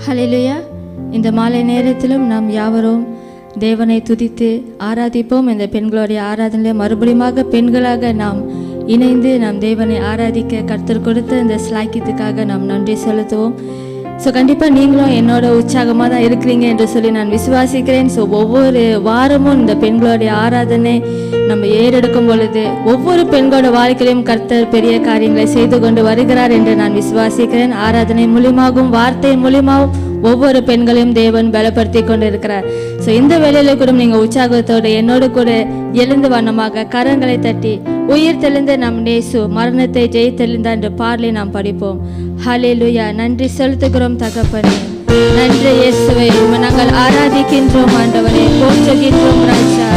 ஹல்லேலூயா. இந்த மாலை நேரத்திலும் நாம் யாவரும் தேவனை துதித்து ஆராதிப்போம். இந்த பெண்களுடைய ஆராதனையில் மறுபடியும் பெண்களாக நாம் இணைந்து நாம் தேவனை ஆராதிக்க கர்த்தர் கொடுத்த இந்த ஸ்லாக்கியத்துக்காக நாம் நன்றி செலுத்துவோம். ஸோ கண்டிப்பாக நீங்களும் என்னோட உற்சாகமாக தான் இருக்கிறீங்க என்று சொல்லி நான் விசுவாசிக்கிறேன். ஸோ ஒவ்வொரு வாரமும் இந்த பெண்களுடைய ஆராதனை நம்ம ஏறெடுக்கும் பொழுது ஒவ்வொரு பெண்களோட வாழ்க்கையிலும் கர்த்தர் பெரிய காரியங்களை செய்து கொண்டு வருகிறார் என்று நான் விசுவாசிக்கிறேன். ஆராதனை மூலியமாகவும் வார்த்தையின் மூலியமாகவும் ஒவ்வொரு பெண்களையும் தேவன் பலப்படுத்தி கொண்டு இருக்கிறார். ஸோ இந்த வேளையில கூட நீங்கள் உற்சாகத்தோடு என்னோடு கூட எழுந்து வண்ணமாக கரங்களை தட்டி உயிர் தெளிந்த நம் நேசு மரணத்தை ஜெயித்தெழுந்தார் என்ற பாடலை நாம் படிப்போம். ஹல்லேலூயா. நன்றி செலுத்துகிறோம் தகப்பனே, நன்றி இயேசுவே. நாங்கள் ஆராதிக்கின்றோம் ஆண்டவரே, போற்றுகின்றோம் ராஜா.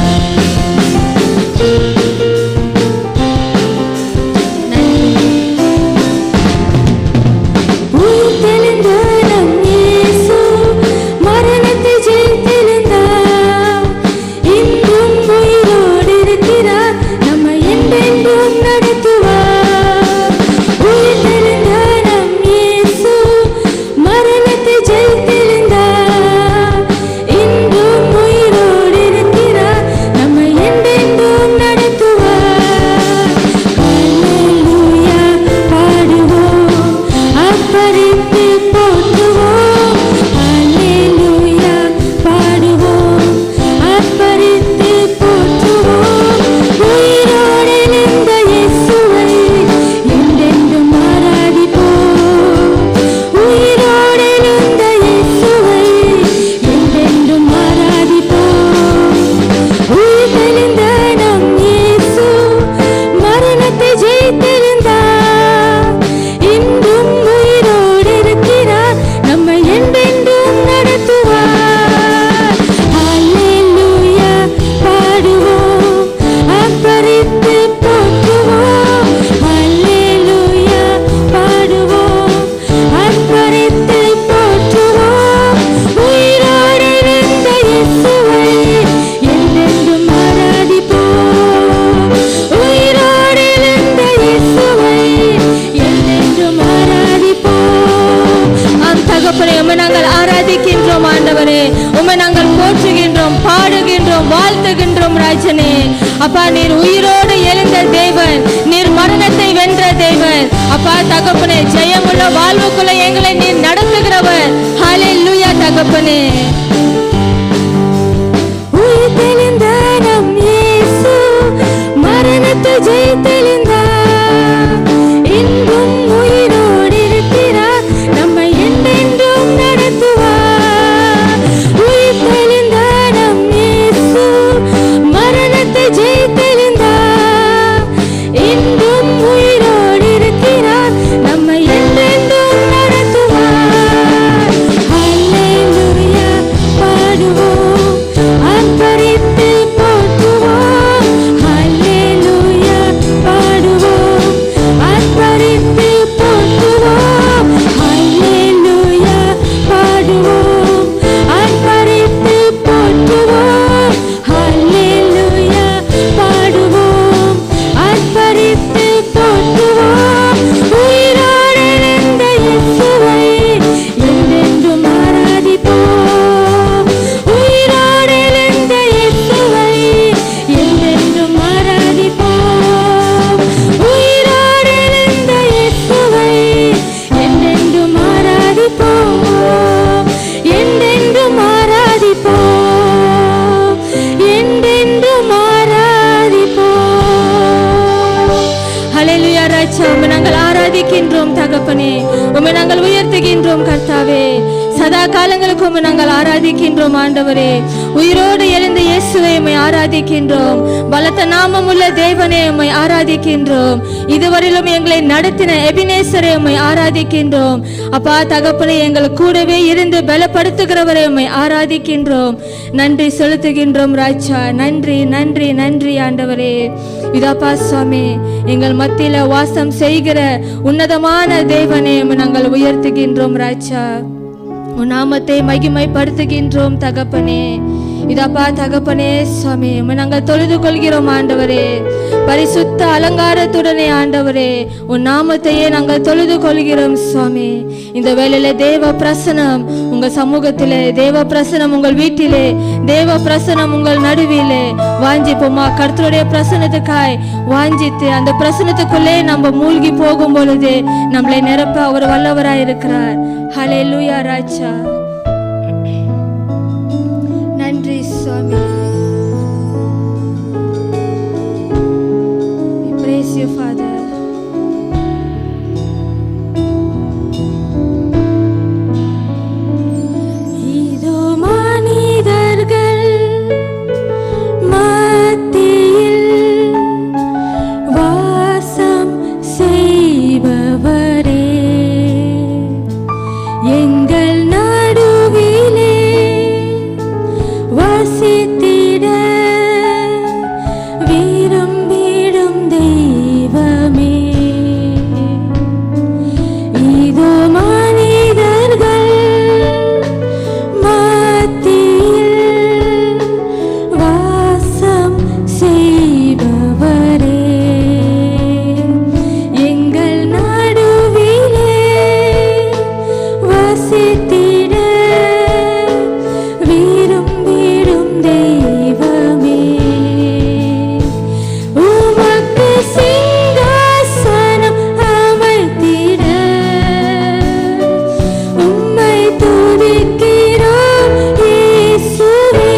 அப்பா, நீர் உயிரோடு எழுந்த தேவன், நீர் மரணத்தை வென்ற தேவன். அப்பா தகப்பனே, ஜெயமுள்ள வாழ்வுக்குள்ள எங்களை நீர் நடத்துகிறவர். ஹல்லேலூயா தகப்பனே. உயிர் தெளிந்த நம் இயேசு மரணத்தை ஜெயித்தெழுந்தார், இன்றும் உயிரோடு இருக்கிறார், நம்மை என்றென்றும் நடத்துவார். உயிர் தெளிந்த நம் இயேசு மரணத்தை ஜெயித்தெழுந்தார், இன்றும் உயிரோடு இருக்கிறார், நம்மை என்றென்றும் நடத்துவார். ஹல்லேலூயா பாடுவோம், ஆர்ப்பரித்து போற்றுவோம். ஹல்லேலூயா பாடுவோம், ஆர்ப்பரித்து போற்றுவோம். ஹல்லேலூயா பாடுவோம், ஆர்ப்பரித்து போற்றுவோம். ஹல்லேலூயா பாடுவோம், ஆர்ப்பரித்து போற்றுவோம். உயிரோடு எழுந்த இயேசுவை என்றென்றும் ஆராதிப்போம். உயிரோடு எழுந்த இயேசுவை என்றென்றும் ஆராதிப்போம். உயிரோடு எழுந்த இயேசுவை என்றென்றும் ஆராதிப்போம். என்றென்றும் ஆராதிப்போம். என்றென்றும் ஆராதிப்போம். ஹல்லேலூயா ராஜா, உம்மை நாங்கள் ஆராதிக்கின்றோம் தகப்பனே, உம்மை நாங்கள் உயர்த்துகின்றோம் கர்த்தாவே. சதா காலங்களுக்கு உம்மை நாங்கள் ஆராதிக்கின்றோம் ஆண்டவரே. உயிரோடு எழுந்த இயேசுவை உம்மை ஆராதிக்கின்றோம். பலத்த நாமமுள்ள தேவனே உம்மை ஆராதிக்கின்றோம். இதுவரையிலும் எங்களை நடத்தின எபினேசரை உம்மை ஆராதிக்கின்றோம். அப்பா தகப்பனே, எங்கள் கூடவே இருந்து பலப்படுத்துகிறவரை உம்மை ஆராதிக்கின்றோம். நன்றி செலுத்துகின்றோம் ராஜா. நன்றி நன்றி நன்றி ஆண்டவரே. இதாப்பா சுவாமி, எங்கள் மத்தியில வாசம் செய்கிற உன்னதமான தேவனே உம்மை நாங்கள் உயர்த்துகின்றோம் ராஜா. உன் நாமத்தை மகிமைப்படுத்துகின்றோம் தகப்பனே. இதப்பா தகப்பனே சுவாமி, நாங்கள் தொழுது கொள்கிறோம் ஆண்டவரே. பரிசுத்த அலங்காரத்துடனே ஆண்டவரே உன் நாமத்தையே நாங்கள் தொழுது கொள்கிறோம் சுவாமி. இந்த வேளையில தேவ பிரசனம் உங்க சமூகத்திலே, தேவ பிரசனம் உங்கள் வீட்டிலே, தேவ பிரசனம் உங்கள் நடுவிலே வாஞ்சிப்போமா. கர்த்தருடைய பிரசனத்துக்காய் வாஞ்சித்து அந்த பிரசனத்துக்குள்ளே நம்ம மூழ்கி போகும் பொழுது நம்மளை நிரப்ப அவர் வல்லவராய் இருக்கிறார். ஹல்லேலூயா ராஜா, நன்றி சுவாமி. We praise you, Father. இதோ மனிதர்கள் மத்தியில் வாசம் செய்பவரே, எங்கள் நடுவிலே வசித்திட விரும்பிடும் தெய்வமே. இதோ மனிதர்கள் மத்தியில் வாசம் செய்பவரே, எங்கள் நடுவிலே வசித்திட விரும்பிடும் தெய்வமே. உமக்கு சிங்காசனம் அமைத்திட உம்மை துதிக்கிறோம் இயேசுவே.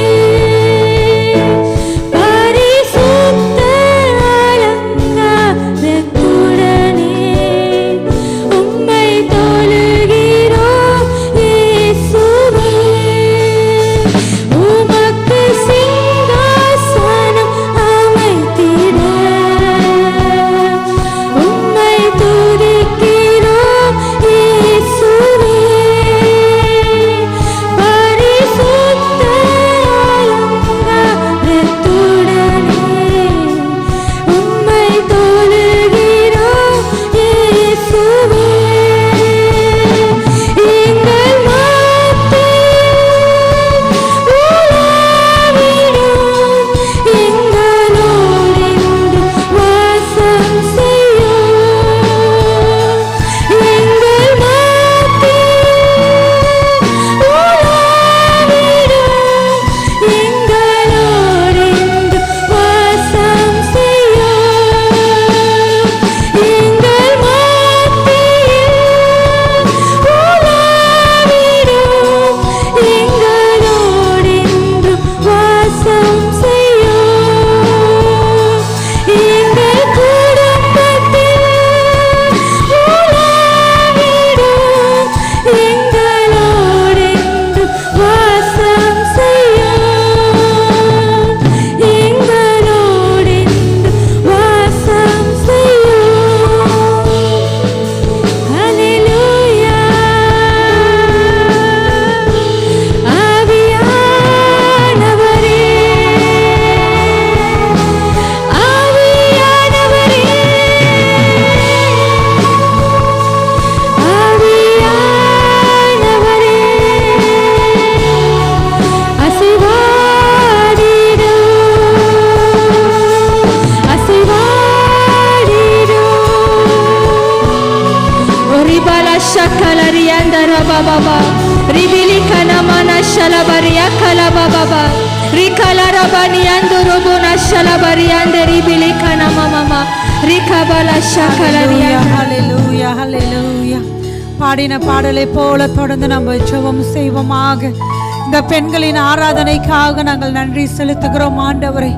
பரிசுத்த அலங்காரத்துடனே உம்மை தொழுகிறோம் இயேசுவே. உமக்கு சிங்காசனம் அமைத்திட உம்மை துதிக்கிறோம் இயேசுவே. பரிசுத்த அலங்காரத்துடனே உம்மை தொழுகிறோம் இயேசுவே. எங்கள் மத்தியில் உலாவிடும் எங்களோடென்று வாசம் செய்யும். எங்கள் மத்தியில் உலாவிடும் எங்களோடென்று வாசம் செய்யும். எங்கள் மத்தியில் உலாவிடும் எங்களோடென்று வாசம் செய்யும். எங்கள் குடும்பத்தில் உலாவிடும் எங்களோடென்று வாசம் செய்யும். எங்களோடென்று வாசம் செய்யும். ஹல்லேலூயா. ஆவியானவரே, ஆவியானவரே, ஆவியானவரே, அசைவாடிடும், அசைவாடிடும். Oribala shakalarianda rababa, ribilika namana shalabaria kalababa, rikala rabaniando robona shalabariande ribilika namama, rikabala shakalarianda. ஹல்லேலூயா, ஹல்லேலூயா. பாடின பாடலை போல தொடர்ந்து நம்ம ஜெபம் செய்வோமாக. இந்த பெண்களின் ஆராதனைக்காக நாங்கள் நன்றி செலுத்துகிறோம் ஆண்டவரே.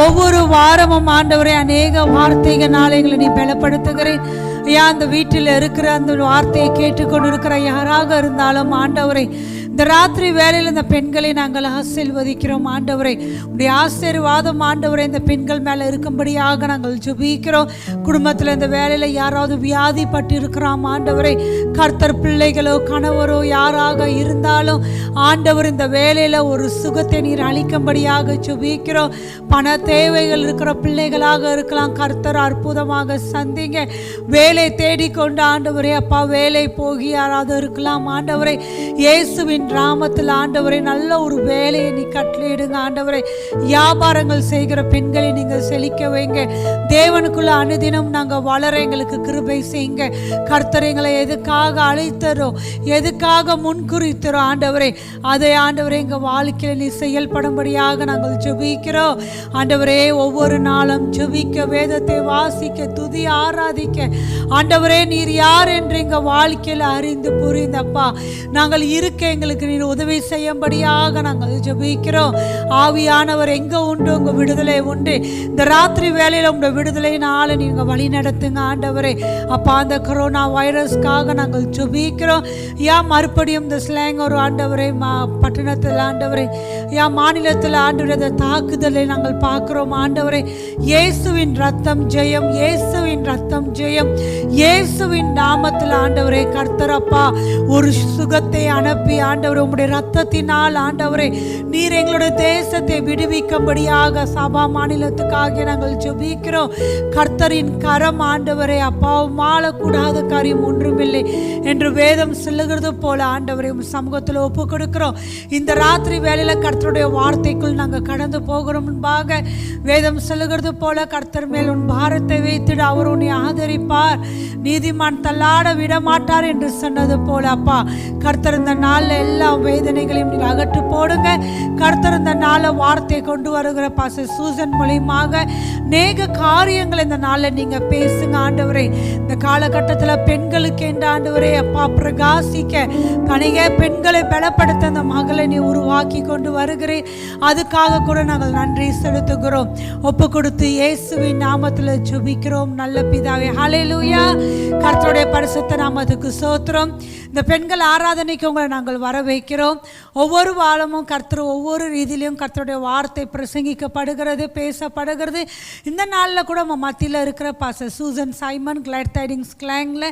ஒவ்வொரு வாரமும் ஆண்டவரே அநேக வார்த்தைகளால் எங்களை நீ பலப்படுத்துகிறேன் ஐயா. அந்த வீட்டில் இருக்கிற அந்த வார்த்தையை கேட்டுக்கொண்டு இருக்கிற யாராக இருந்தாலும் ஆண்டவரே, இந்த ராத்திரி வேளையில் இந்த பெண்களை நாங்கள் ஆசீர்வதிக்கிறோம் ஆண்டவரே. உடைய ஆசீர்வாதம் ஆண்டவரே இந்த பெண்கள் மேலே இருக்கும்படியாக நாங்கள் ஜெபிக்கிறோம். குடும்பத்தில் இந்த வேளையில் யாராவது வியாதிப்பட்டு இருக்கிறோம் ஆண்டவரே, கர்த்தர் பிள்ளைகளோ கணவரோ யாராக இருந்தாலும் ஆண்டவர் இந்த வேளையில் ஒரு சுகத்தை நீர் அளிக்கும்படியாக ஜெபிக்கிறோம். பண தேவைகள் இருக்கிற பிள்ளைகளாக இருக்கலாம், கர்த்தர் அற்புதமாக சந்திங்க. வேலை தேடிக்கொண்டு ஆண்டவரே அப்பா வேலை போகி யாராவது இருக்கலாம் ஆண்டவரே, இயேசுவின் நாமத்தில் ஆண்டவரே நல்ல ஒரு வேலையை நீ கட்டளையிடுங்க ஆண்டவரே. வியாபாரங்கள் செய்கிற பெண்களை நீங்கள் செழிக்க வைங்க. தேவனுக்குள்ள அனுதினம் நாங்கள் வளர எங்களுக்கு கிருபை செய்யுங்க. கர்த்தர் எங்களை எதுக்காக அழைத்தரோ, எதுக்காக முன்குறித்தரோ ஆண்டவரே, அதை ஆண்டவரே எங்கள் வாழ்க்கையில் நீ செயல்படும்படியாக நாங்கள் ஜெபிக்கிறோம் ஆண்டவரே. ஒவ்வொரு நாளும் ஜெபிக்க, வேதத்தை வாசிக்க, துதி ஆராதிக்க ஆண்டவரே நீர் யார் என்று எங்கள் வாழ்க்கையில் அறிந்து புரிந்தப்பா நாங்கள் இருக்க எங்களுக்கு நீர் உதவி செய்யும்படியாக நாங்கள் ஜெபிக்கிறோம். ஆவியானவர் எங்க உண்டு உங்க விடுதலை உண்டு. இந்த ராத்திரி வேளையில் உங்க விடுதலையினால நீங்க வழி நடத்துங்க ஆண்டவரே. அப்பா அந்த கொரோனா வைரஸ்க்காக நாங்கள் ஜெபிக்கிறோம். மறுபடியும் இந்த ஸ்லாங்கூர் ஆண்டவரே பட்டணத்தில் ஆண்டவரே, மாநிலத்தில் ஆண்டவரே அந்த தாக்குதலை நாங்கள் பார்க்கிறோம் ஆண்டவரே. இயேசுவின் ரத்தம் ஜெயம், இயேசுவின் ரத்தம் ஜெயம், இயேசுவின் நாமத்தில் ஆண்டவரே. கர்த்தரப்பா ஒரு சுகத்தை அனுப்பி ஆண்டவரே உம்முடைய ரத்தத்தினால் ஆண்டவரே நீர் எங்களுடைய தேசத்தை விடுவிக்கும்படியாக சபா மாநிலத்துக்காக நாங்கள் ஜெபிக்கிறோம். கர்த்தரின் கரம் ஆண்டவரே அப்பா மாளக்கூடாத காரியம் ஒன்றுமில்லை என்று வேதம் சொல்லுகிறது போல ஆண்டவரே சமூகத்தில் ஒப்பு கொடுக்கிறோம். இந்த ராத்திரி வேளையில கர்த்தருடைய வார்த்தைக்குள் நாங்கள் கடந்து போகிறோம். முன்பாக வேதம் சொல்லுகிறது போல கர்த்தர் மேல் உன் பாரத்தை வைத்துடு, அவர் உன்னை ஆதரிப்பார், நீதிமான் தள்ளாட விட மாட்டார் என்று சொன்னது போல அப்பா கர்த்தர் இந்த நாளில் எல்லா வேதனைகளையும் நீர் அகற்று போடுங்க. கர்த்தர் இந்த நாளில் வார்த்தை கொண்டு வருகிற பாஸ்டர் சூசன் மூலியமாக அநேக காரியங்கள் இந்த நாளில் நீங்க பேசுங்க ஆண்டவரே. இந்த காலகட்டத்தில் பெண்களுக்கு என்ற ஆண்டவரே அப்பா பிரகாசிக்க கணிக பெண்களை பலப்படுத்த அந்த மகளை நீ உருவாக்கி கொண்டு வருகிறேன். அதுக்காக கூட நாங்கள் நன்றி செலுத்துகிறோம். ஒப்பு கொடுத்து இயேசுவின் நாமத்தில் ஜெபிக்கிறோம் நல்ல பிதாவே. ஹல்லேலூயா. கர்த்தருடைய பரிசுத்த நாமத்துக்கு ஸ்தோத்திரம். இந்த பெண்கள் ஆராதனைக்கு உங்களை நாங்கள் வர வைக்கிறோம். ஒவ்வொரு வாரமும் கர்த்தர் ஒவ்வொரு ரீதியிலையும் கர்த்தருடைய வார்த்தை பிரசங்கிக்கப்படுகிறது, பேசப்படுகிறது. இந்த நாளில் கூட நம்ம மத்தியில் இருக்கிற pastor Susan Simon glad tidings கிளாங்கில்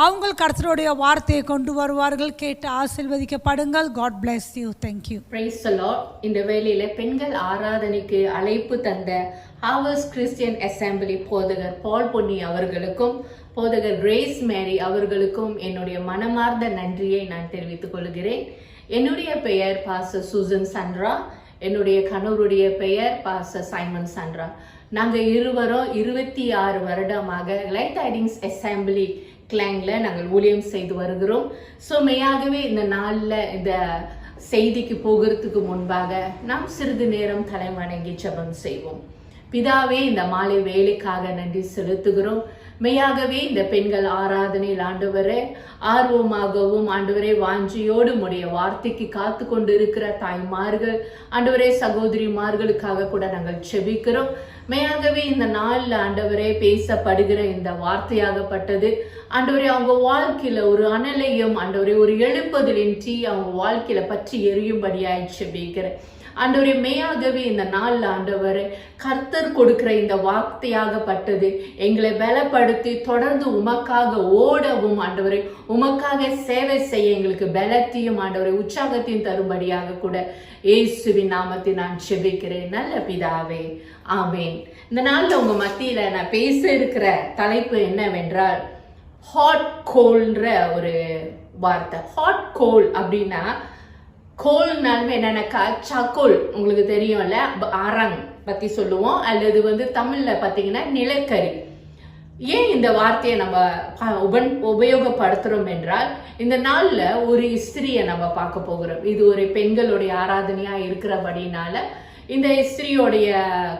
அவங்க கர்த்தருடைய வார்த்தையை கொண்டு வருவார்கள். கேட்டு ஆசீர்வதிக்கப்படுங்கள். God bless you. Thank you. Praise the Lord. இந்த வேளையில பெண்கள் ஆராதனைக்கு அழைப்பு தந்த ஹார்வெஸ்ட் கிறிஸ்டியன் அசெம்பிளி போதகர் பால் பொன்னி அவர்களுக்கும் போதகர் கிரேஸ் மேரி அவர்களுக்கும் என்னுடைய மனமார்ந்த நன்றியை நான் தெரிவித்துக் கொள்கிறேன். என்னுடைய பெயர் பாஸ்டர் சூசன் சந்திரா, என்னுடைய கணவருடைய பெயர் பாஸ்டர் சைமன் சந்திரா. நாங்கள் இருவரும் 26 வருடமாக கிளாட் டைடிங்ஸ் அசெம்பிளி கிளாங்ல நாங்கள் ஊழியம் செய்து வருகிறோம். ஸோ மெய்யாகவே இந்த நாளில் இந்த செய்திக்கு போகிறதுக்கு முன்பாக நாம் சிறிது நேரம் தலை வணங்கி ஜெபம் செய்வோம். பிதாவே, இந்த மாலை வேலைக்காக நன்றி செலுத்துகிறோம். மெய்யாகவே இந்த பெண்கள் ஆராதனையில் ஆண்டவரே ஆர்வமாகவும் ஆண்டவரே வாஞ்சியோடு உடைய வார்த்தைக்கு காத்து கொண்டு இருக்கிற தாய்மார்கள் ஆண்டவரே சகோதரிமார்களுக்காக கூட நாங்கள் செபிக்கிறோம். மெய்யாகவே இந்த நாளில் ஆண்டவரே பேசப்படுகிற இந்த வார்த்தையாகப்பட்டது ஆண்டவரே அவங்க வாழ்க்கையில ஒரு அனலையும் ஆண்டவரே ஒரு எழுப்புதலின் தீ அவங்க வாழ்க்கையில பற்றி எரியும்படியாய் செபிக்கிறேன். ஆண்டவரே மெய்யாகவே இந்த நாளில் ஆண்டவரே கர்த்தர் கொடுக்கிற இந்த வார்த்தையாகப்பட்டது எங்களை பலப்படுத்தி தொடர்ந்து உமக்காக ஓடவும் ஆண்டவரே உமக்காக சேவை செய்ய எங்களுக்கு பலத்தையும் ஆண்டவரே உற்சாகத்தையும் தரும்படியாக கூட இயேசுவின் நாமத்தை நான் செபிக்கிறேன் நல்ல பிதாவே, ஆமேன். இந்த நாளில் உங்க மத்தியில நான் பேச இருக்கிற தலைப்பு என்னவென்றால் ஹாட் கோல்ன்ற ஒரு வார்த்தை. ஹாட் கோல் அப்படின்னா கோல்னாலுமே என்னன்னாக்கா சாக்கோல் உங்களுக்கு தெரியும்ல, அரங் பத்தி சொல்லுவோம், அல்லது தமிழ்ல பாத்தீங்கன்னா நிலக்கரி. ஏன் இந்த வார்த்தையை நம்ம உபயோகப்படுத்துறோம் என்றால் இந்த நாள்ல ஒரு ஸ்திரியை நம்ம பார்க்க போகிறோம். இது ஒரு பெண்களுடைய ஆராதனையா இருக்கிறபடினால இந்த ஸ்திரியோடைய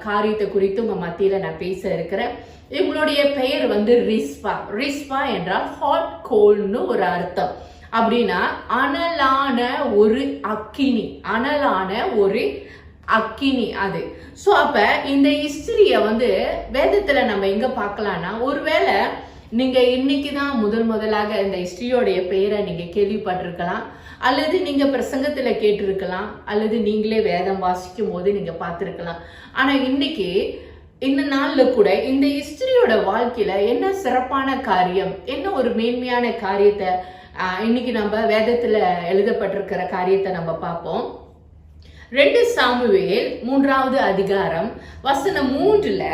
காரியத்தை குறித்து உங்க மத்தியில நான் பேச இருக்கிறேன். இவங்களுடைய பெயர் ரிஸ்பா. ரிஸ்பா என்றால் ஹாட் கோல்னு ஒரு அர்த்தம். அப்படின்னா அனலான ஒரு அக்கினி, அனலான ஒரு அக்கினி அது. ஸோ அப்ப இந்த ஹிஸ்டரிய வேதத்துல நம்ம எங்க பார்க்கலாம்னா, ஒருவேளை நீங்க இன்னைக்குதான் முதலாக இந்த ஹிஸ்டரியோடைய பெயரை நீங்க கேள்விப்பட்டிருக்கலாம், அல்லது நீங்க பிரசங்கத்துல கேட்டிருக்கலாம், அல்லது நீங்களே வேதம் வாசிக்கும் போது நீங்க பார்த்திருக்கலாம். ஆனா இன்னைக்கு இந்த நாள்ல கூட இந்த ஹிஸ்டரியோட வாழ்க்கையில என்ன சிறப்பான காரியம், என்ன ஒரு மேன்மையான காரியத்தை இன்னைக்கு நம்ம வேதத்துல எழுதப்பட்டிருக்கிற காரியத்தை நம்ம பார்ப்போம். 2 சாமுவேல் 3வது அதிகாரம் வசனம் 3ல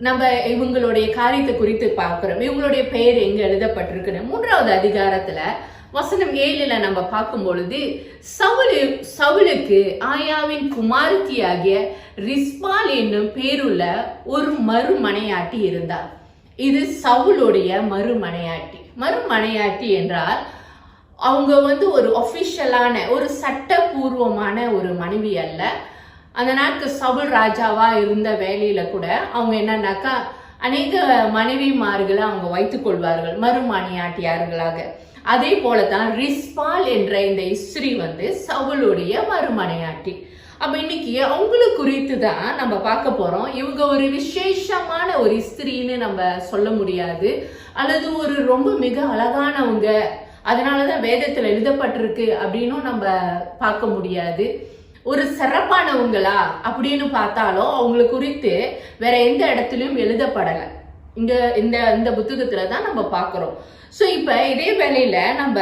நம்ம இவங்களுடைய காரியத்தை குறித்து பார்க்கிறோம். இவங்களுடைய பெயர் எங்க எழுதப்பட்டிருக்குன்னு 3வது அதிகாரத்துல வசனம் 7ல நம்ம பார்க்கும் பொழுது சவுலுக்கு ஆயாவின் குமாரத்தியாகிய ரிஸ்பால் என்னும் பேருள்ள ஒரு மறுமனையாட்டி இருந்தார். இது சவுலுடைய மறுமனையாட்டி என்றால் அவங்க ஒரு ஒபிஷியலான ஒரு சட்டபூர்வமான ஒரு மனைவி அல்ல. அந்த நாட்கள் சவுல் ராஜாவா இருந்த வேலையில கூட அவங்க என்னன்னாக்கா அநேக மனைவிமார்களை அவங்க வைத்துக் கொள்வார்கள் மறுமனையாட்டியார்களாக. அதே போலதான் ரிஸ்பால் என்ற இந்த ஸ்திரீ சவுலுடைய மறுமனையாட்டி. அப்ப இன்னைக்கு அவங்களுக்கு குறித்து தான் நம்ம பார்க்க போறோம். இவங்க ஒரு விசேஷமான ஒரு ஸ்திரீன்னு நம்ம சொல்ல முடியாது, அல்லது ஒரு ரொம்ப மிக அழகானவங்க அதனாலதான் வேதத்துல எழுதப்பட்டிருக்கு அப்படின்னும் நம்ம பார்க்க முடியாது. ஒரு சிறப்பானவங்களா அப்படின்னு பார்த்தாலும் அவங்களை குறித்து வேற எந்த இடத்துலயும் எழுதப்படல. இந்த புத்தகத்துலதான் நம்ம பார்க்கிறோம். சோ இப்ப இதே வேளையில நம்ம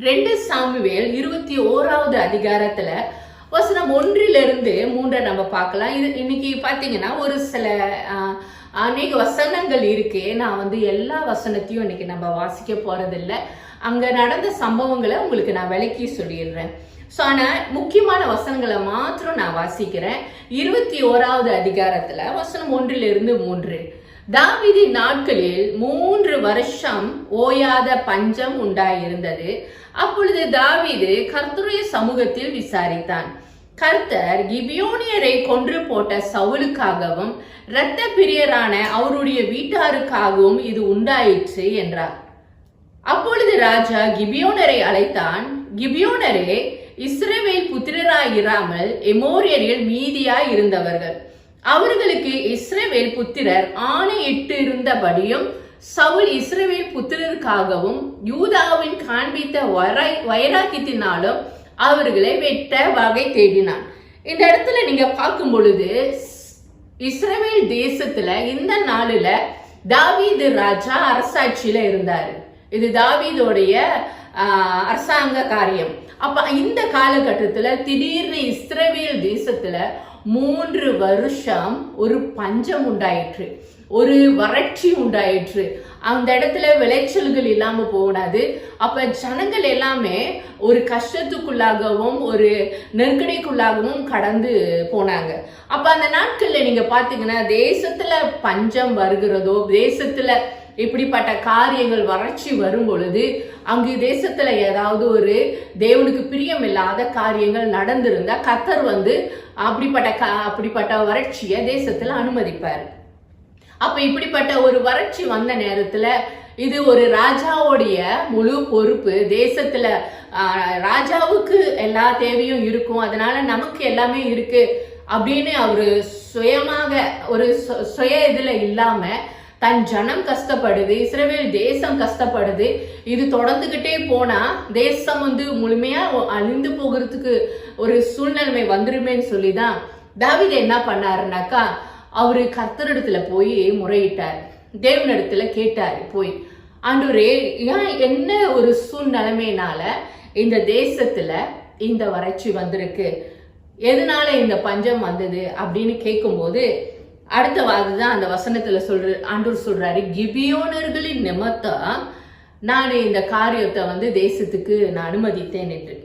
2 சாமுவேல் 21வது அதிகாரத்துல வசனம் 1-3 நம்ம பார்க்கலாம். இது இன்னைக்கு பாத்தீங்கன்னா ஒரு சில அநேக வசனங்கள் இருக்கு. நான் எல்லா வசனத்தையும் இன்னைக்கு நம்ம வாசிக்க போறதில்லை. அங்க நடந்த சம்பவங்களை உங்களுக்கு நான் விளக்கி சொல்லிடுறேன். ஆனா முக்கியமான வசனங்களை மாத்திரம் நான் வாசிக்கிறேன். 21வது அதிகாரத்துல வசனம் 1-3. தாவீதின் நாட்களில் 3 வருஷம் ஓயாத பஞ்சம் உண்டாயிருந்தது. அப்பொழுது தாவீது கர்த்தருடைய சமூகத்தில் விசாரித்தான். கர்த்தர் கிபியோனியரை கொன்று போட்ட சவுலுக்காகவும் இரத்த பிரியரான அவருடைய வீட்டாருக்காகவும் இது உண்டாயிற்று என்றார். அப்பொழுது ராஜா கிபியோனரை அழைத்தான். கிபியோனரே, இஸ்ரவேல் புத்திரராயிராமல் எமோரியரில் மீதியாய் இருந்தவர்கள். அவர்களுக்கு இஸ்ரவேல் புத்திரர் ஆணையிட்டு இருந்தபடியும் சவுல் இஸ்ரவேல் புத்திரருக்காகவும் யூதாவின் காண்பித்த வைராக்கியத்தினாலும் அவர்களை வெட்ட வகை தேடினான். இந்த இடத்துல நீங்க பார்க்கும் பொழுது இஸ்ரவேல் தேசத்துல இந்த நாளில தாவீது ராஜா அரசாட்சியில இருந்தாரு. இது தாவீதோடைய அரசாங்க காரியம். அப்ப இந்த காலகட்டத்துல திடீர்னு இஸ்ரவேல் தேசத்துல 3 வருஷம் ஒரு பஞ்சம் உண்டாயிற்று, ஒரு வறட்சி உண்டாயிற்று. அந்த இடத்துல விளைச்சல்கள் இல்லாம போனது. அப்ப ஜனங்கள் எல்லாமே ஒரு கஷ்டத்துக்குள்ளாகவும் ஒரு நெருக்கடிக்குள்ளாகவும் கடந்து போனாங்க. அப்ப அந்த நாட்கள்ல நீங்க பாத்தீங்கன்னா தேசத்துல பஞ்சம் வருகிறதோ, தேசத்துல இப்படிப்பட்ட காரியங்கள் வறட்சி வரும் பொழுது அங்கு தேசத்துல ஏதாவது ஒரு தேவனுக்கு பிரியம் இல்லாத காரியங்கள் நடந்திருந்தா கர்த்தர் அப்படிப்பட்ட வறட்சியை தேசத்துல அனுமதிப்பாரு. அப்ப இப்படிப்பட்ட ஒரு வறட்சி வந்த நேரத்துல இது ஒரு ராஜாவுடைய முழு பொறுப்பு. தேசத்துல ராஜாவுக்கு எல்லா தேவையும் இருக்கும், அதனால நமக்கு எல்லாமே இருக்கு அப்படின்னு அவரு சுயமாக ஒரு சுய இதுல இல்லாம தன் ஜனம் கஷ்டப்படுது, இஸ்ரவேல் தேசம் கஷ்டப்படுது, இது தொடர்ந்துகிட்டே போனா தேசம் முழுமையா அழிந்து போகிறதுக்கு ஒரு சூழ்நிலைமை வந்துருமேன்னு சொல்லிதான் தாவீது என்ன பண்ணாருனாக்கா அவரு கர்த்தரிடத்துல போய் முறையிட்டார். தேவனிடத்துல கேட்டாரு போய், ஆண்டவரே, என்ன ஒரு சூழ்நிலைமையினால இந்த தேசத்துல இந்த வறட்சி வந்திருக்கு, எதனால இந்த பஞ்சம் வந்தது அப்படின்னு கேட்கும் போது அடுத்த வாரதான் அந்த வசனத்துல ஆண்டவர் சொல்றாரு, கிபியோனர்களின் நிமித்தம் நான் இந்த காரியத்தை தேசத்துக்கு நான் அனுமதித்தேன் என்று.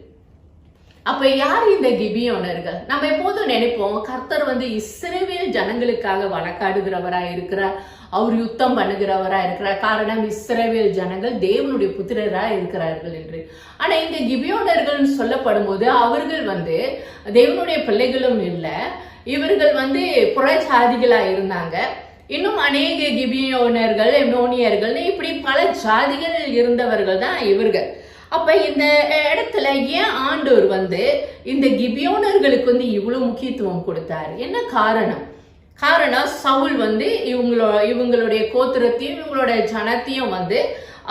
அப்ப யார் இந்த கிபியோனர்கள்? நம்ம எப்போதும் நினைப்போம் கர்த்தர் இஸ்ரவேல் ஜனங்களுக்காக வழக்காடுகிறவரா இருக்கிறார், அவர் யுத்தம் பண்ணுகிறவரா இருக்கிறார். காரணம் இஸ்ரவேல் ஜனங்கள் தேவனுடைய புத்திரரா இருக்கிறார்கள் என்று. ஆனா இந்த கிபியோனர்கள் சொல்லப்படும் போது அவர்கள் தேவனுடைய பிள்ளைகளும் இல்லை, இவர்கள் புறஜாதிகளா இருந்தாங்க. இன்னும் அநேக கிபியோனர்கள், எமோனியர்கள், இப்படி பல ஜாதிகள் இருந்தவர்கள் தான் இவர்கள். அப்ப இந்த இடத்துல ஏன் ஆண்டவர் இந்த கிபியோனர்களுக்கு இவ்வளவு முக்கியத்துவம் கொடுத்தாரு? என்ன காரணம்? சவுல் இவங்களுடைய கோத்திரத்தையும் இவங்களோட ஜனத்தையும்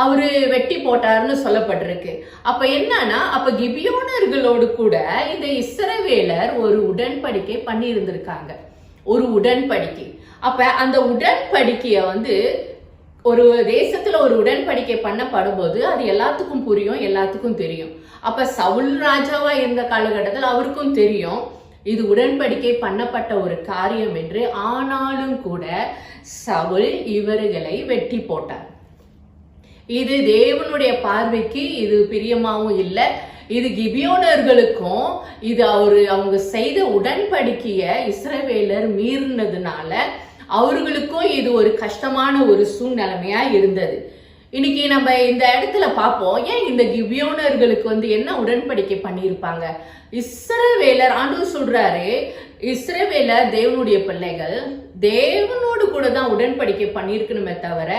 அவரு வெட்டி போட்டாருன்னு சொல்லப்பட்டிருக்கு. அப்ப என்னன்னா, அப்ப கிபியோனர்களோடு கூட இந்த இஸ்ரவேலர் ஒரு உடன்படிக்கை பண்ணி இருந்திருக்காங்க, ஒரு உடன்படிக்கை. அப்ப அந்த உடன்படிக்கைய ஒரு தேசத்துல ஒரு உடன்படிக்கை பண்ணப்படும் போது அது எல்லாத்துக்கும் புரியும், எல்லாத்துக்கும் தெரியும். அப்ப சவுல் ராஜாவா இருந்த காலகட்டத்தில் அவருக்கும் தெரியும் இது உடன்படிக்கை பண்ணப்பட்ட ஒரு காரியம் என்று. ஆனாலும் கூட சவுல் இவர்களை வெட்டி போட்டார். இது தேவனுடைய பார்வைக்கு இது பிரியமாவும் இல்லை. இது கிபியோனர்களுக்கும் இது அவங்க செய்த உடன்படிக்கைய இஸ்ரவேலர் மீறினதுனால அவர்களுக்கும் இது ஒரு கஷ்டமான ஒரு சூழ்நிலைமையா இருந்தது. இன்னைக்கு நம்ம இந்த இடத்துல பார்ப்போம், ஏன் இந்த கிபியோனர்களுக்கு என்ன உடன்படிக்கை பண்ணியிருப்பாங்க. இஸ்ரவேலர் ஆண்டவர் சொல்றாரு, இஸ்ரவேலர் தேவனுடைய பிள்ளைகள் தேவனோடு கூட தான் உடன்படிக்கை பண்ணியிருக்கணுமே தவிர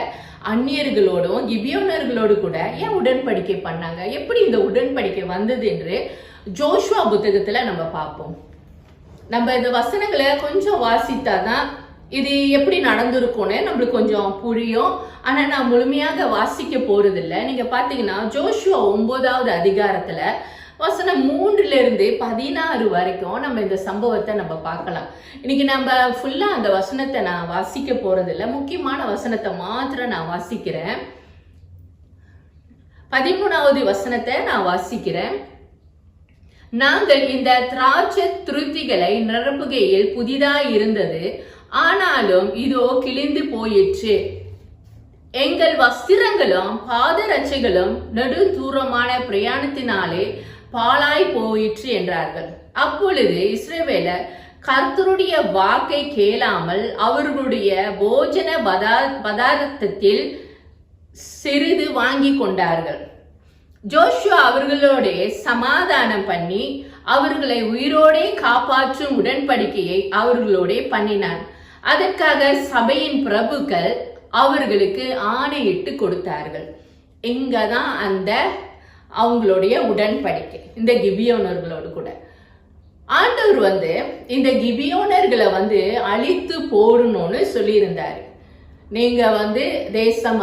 அந்நியர்களோடும் கிபியோனர்களோடு கூட ஏன் உடன்படிக்கை பண்ணாங்க, எப்படி இந்த உடன்படிக்கை வந்தது என்று ஜோஷுவா புத்தகத்துல நம்ம பார்ப்போம். நம்ம இந்த வசனங்களை கொஞ்சம் வாசித்தாதான் இது எப்படி நடந்திருக்கும்னு நம்மளுக்கு கொஞ்சம் புரியும். ஆனா நான் முழுமையாக வாசிக்க போறது இல்லை. நீங்க பாத்தீங்கன்னா ஜோஷுவா 9வது அதிகாரத்துல வசனம் 3-16 வரைக்கும் நம்ம இந்த சம்பவத்தை நம்ம பார்க்கலாம். இன்னைக்கு நம்ம ஃபுல்லா அந்த வசனத்தை நான் வாசிக்க போறது இல்லை, முக்கியமான வசனத்தை மாத்திரம் நான் வாசிக்கிறேன். 13வது வசனத்தை நான் வாசிக்கிறேன். நாங்கள் இந்த திராட்சை துருத்திகளை நிரப்புகையில் புதிதாய் இருந்தது, ஆனாலும் இதோ கிழிந்து போயிற்று. எங்கள் வஸ்திரங்களும் பாதரட்சைகளும் நெடுந்தூரமான பிரயாணத்தினாலே பாழாய் போயிற்று என்றார்கள். அப்பொழுது இஸ்ரவேலர் கர்த்தருடைய வாக்கை கேளாமல் அவர்களுடைய போஜன பதார்த்தத்தில் சிறிது வாங்கி கொண்டார்கள். ஜோஷுவா அவர்களோட சமாதானம் பண்ணி அவர்களை உயிரோடே காப்பாற்றும் உடன்படிக்கையை அவர்களோட பண்ணினார். அதற்காக சபையின் பிரபுக்கள் அவர்களுக்கு ஆணையிட்டு கொடுத்தார்கள். இங்கதான் அந்த அவங்களுடைய உடன்படிக்கை இந்த கிபியோனர்களோடு கூட. ஆண்டவர் இந்த கிபியோனர்களை அழித்து போடணும்னு சொல்லி இருந்தாரு. நீங்க தேசம்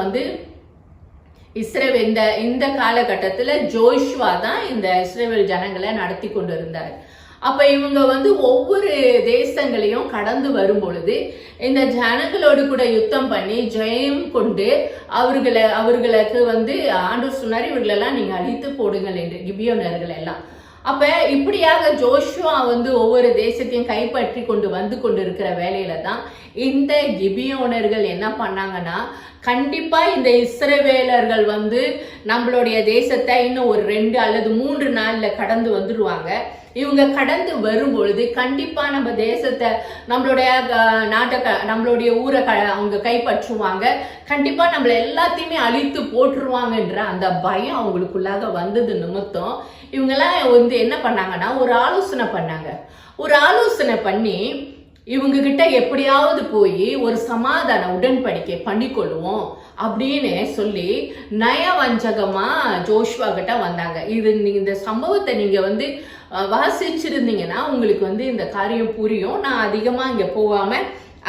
இஸ்ரேல் இந்த காலகட்டத்துல ஜோஷுவா தான் இந்த இஸ்ரேல் ஜனங்களை நடத்தி கொண்டு இருந்தார். அப்ப இவங்க ஒவ்வொரு தேசங்களையும் கடந்து வரும் பொழுது இந்த ஜனங்களோடு கூட யுத்தம் பண்ணி ஜெயம் கொண்டு அவர்களுக்கு ஆண்டவர் சொன்னார், இவர்களெல்லாம் நீங்க அழித்து போடுங்கள் என்று, கிபியோனர்கள் எல்லாம். அப்ப இப்படியாக ஜோஷுவா ஒவ்வொரு தேசத்தையும் கைப்பற்றி கொண்டு இருக்கிற வேலையில தான் இந்த கிபியோனர்கள் என்ன பண்ணாங்கன்னா, கண்டிப்பா இந்த இஸ்ரவேலர்கள் நம்மளுடைய தேசத்தை இன்னும் ஒரு 2 அல்லது 3 நாள்ல கடந்து வந்துடுவாங்க. இவங்க கடந்து வரும் பொழுது கண்டிப்பா நம்ம தேசத்தை, நம்மளுடைய நாட்டை, நம்மளுடைய ஊரை அவங்க கைப்பற்றுவாங்க. கண்டிப்பா நம்மள எல்லாத்தையுமே அழித்து போட்டுருவாங்கன்ற அந்த பயம் அவங்களுக்குள்ளாக வந்தது நிமித்தம் இவங்கெல்லாம் என்ன பண்ணாங்கன்னா ஒரு ஆலோசனை பண்ணி இவங்க கிட்ட எப்படியாவது போய் ஒரு சமாதான உடன்படிக்கை பண்ணிக்கொள்வோம் அப்படின்னு சொல்லி நயவஞ்சகமா ஜோஷுவா கிட்ட வந்தாங்க. இந்த சம்பவத்தை நீங்க வாசிச்சிருந்தீங்கன்னா உங்களுக்கு இந்த காரியம் புரியும். நான் அதிகமா இங்க போகாம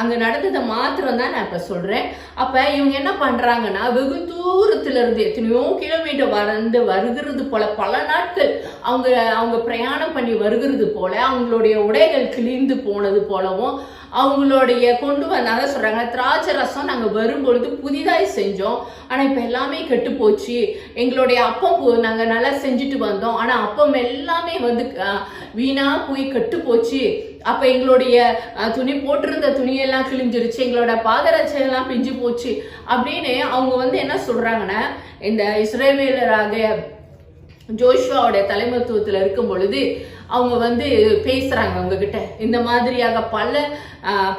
அங்க நடந்ததை மாத்திரம் தான் நான் இப்ப சொல்றேன். அப்ப இவங்க என்ன பண்றாங்கன்னா, வெகு தூரத்துல இருந்து எத்தனையோ கிலோமீட்டர் வருகிறது போல, பல நாட்கள் அவங்க பிரயாணம் பண்ணி வருகிறது போல, அவங்களுடைய உடைகள் கிழிந்து போனது போலவும், அவங்களுடைய கொண்டு வந்தாங்க சொல்றாங்க, திராட்சை ரசம் நாங்க வரும்பொழுது புதிதாய் செஞ்சோம், ஆனா இப்ப எல்லாமே கெட்டு போச்சு. எங்களுடைய அப்பம் நாங்க நல்லா செஞ்சுட்டு வந்தோம், ஆனா அப்பம் எல்லாமே வீணா போய் கெட்டு போச்சு. அப்ப எங்களுடைய துணி போட்டிருந்த துணியெல்லாம் கிழிஞ்சிருச்சு, எங்களோட பாதரட்சை எல்லாம் பிஞ்சு போச்சு அப்படின்னு அவங்க என்ன சொல்றாங்கன்னா, இந்த இஸ்ரவேலராக ஜோஷுவாவுடைய தலைமைத்துவத்துல இருக்கும் பொழுது அவங்க பேசுறாங்க அவங்க கிட்ட, இந்த மாதிரியாக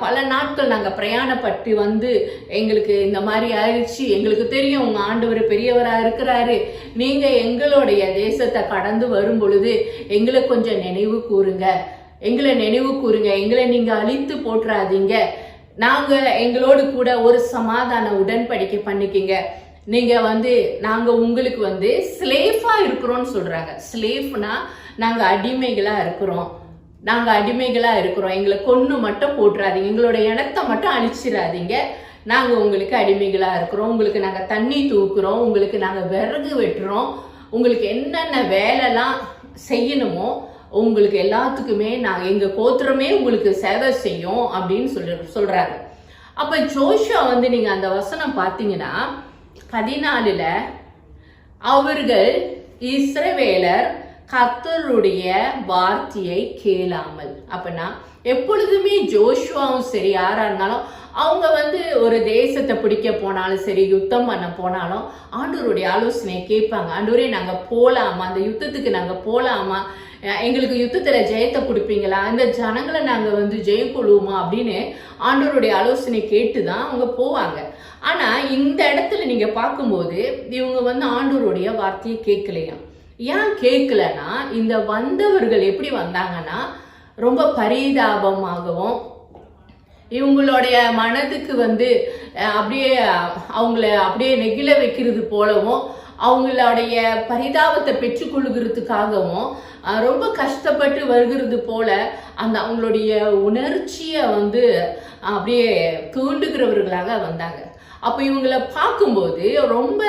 பல நாட்கள் நாங்க பிரயாணப்பட்டு எங்களுக்கு இந்த மாதிரி ஆயிடுச்சு, எங்களுக்கு தெரியும் உங்க ஆண்டவர் பெரியவரா இருக்கிறாரு, நீங்க எங்களுடைய தேசத்தை கடந்து வரும் பொழுது எங்களை கொஞ்சம் நினைவு கூறுங்க, எங்களை நீங்க அழித்து போட்டுறாதீங்க, நாங்க எங்களோடு கூட ஒரு சமாதான உடன்படிக்கை பண்ணிக்கிங்க, நீங்க நாங்க உங்களுக்கு ஸ்லேஃபா இருக்கிறோம்னு சொல்றாங்க. ஸ்லேஃப்னா நாங்க அடிமைகளா இருக்கிறோம், எங்களை கொன்னு மட்டும் போட்டுறாதீங்க, எங்களோட இனத்தை மட்டும் அழிச்சிடாதீங்க, நாங்க உங்களுக்கு அடிமைகளா இருக்கிறோம், உங்களுக்கு நாங்க தண்ணி தூக்குறோம், உங்களுக்கு நாங்க விறகு வெட்டுறோம், உங்களுக்கு என்னென்ன வேலைலாம் செய்யணுமோ உங்களுக்கு எல்லாத்துக்குமே எங்க கோத்திரமே உங்களுக்கு சேவை செய்யும் அப்படின்னு சொல்றாங்க. அப்ப ஜோஷுவா நீங்க அந்த வசனம் பாத்தீங்கன்னா 14 அவர்கள் இஸ்ரவேலர் கர்த்தருடைய வார்த்தையை கேளாமல். அப்பனா எப்பொழுதுமே ஜோஷுவாவும் சரி யாரா இருந்தாலும் அவங்க ஒரு தேசத்தை பிடிக்க போனாலும் சரி, யுத்தம் பண்ண போனாலும் ஆண்டவருடைய ஆலோசனையை கேட்பாங்க. ஆண்டவரே நாங்க போலாமா, அந்த யுத்தத்துக்கு நாங்க போலாமா, எங்களுக்கு யுத்தத்துல ஜெயத்தை கொடுப்பீங்களா, இந்த ஜனங்களை நாங்க ஜெயம் கொள்ளுவோமா அப்படின்னு ஆண்டவருடைய ஆலோசனை கேட்டுதான் அவங்க போவாங்க. ஆனா இந்த இடத்துல நீங்க பார்க்கும்போது இவங்க ஆண்டவருடைய வார்த்தையை கேட்கலையாம். ஏன் கேட்கலன்னா, இந்த வந்தவர்கள் எப்படி வந்தாங்கன்னா ரொம்ப பரிதாபமாகவும் இவங்களுடைய மனதுக்கு அப்படியே அவங்கள அப்படியே நெகிழ வைக்கிறது போலவும் அவங்களுடைய பரிதாபத்தை பெற்றுக்கொள்ளுகிறதுக்காகவும் ரொம்ப கஷ்டப்பட்டு வருகிறது போல அந்த அவங்களுடைய உணர்ச்சியை அப்படியே தூண்டுகிறவர்களாக வந்தாங்க. அப்போ இவங்களை பார்க்கும்போது ரொம்ப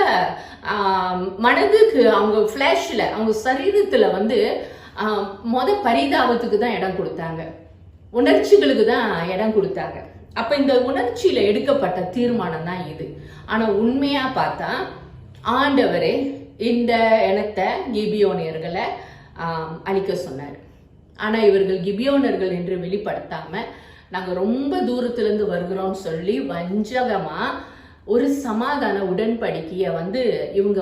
மனதுக்கு அவங்க ஃபிளாஷ்ல அவங்க சரீரத்துல பரிதாபத்துக்கு தான் இடம் கொடுத்தாங்க, உணர்ச்சிகளுக்கு தான் இடம் கொடுத்தாங்க. அப்ப இந்த உணர்ச்சியில எடுக்கப்பட்ட தீர்மானம் தான் இது. ஆனா உண்மையா பார்த்தா ஆண்டவரே இந்த இனத்தை கிபியோனியர்களை அழிக்க சொன்னார். ஆனா இவர்கள் கிபியோனர்கள் என்று வெளிப்படுத்தாம நாங்க ரொம்ப தூரத்துல இருந்து வருகிறோம் சொல்லி வஞ்சகமா ஒரு சமாதான உடன்படிக்கைய இவங்க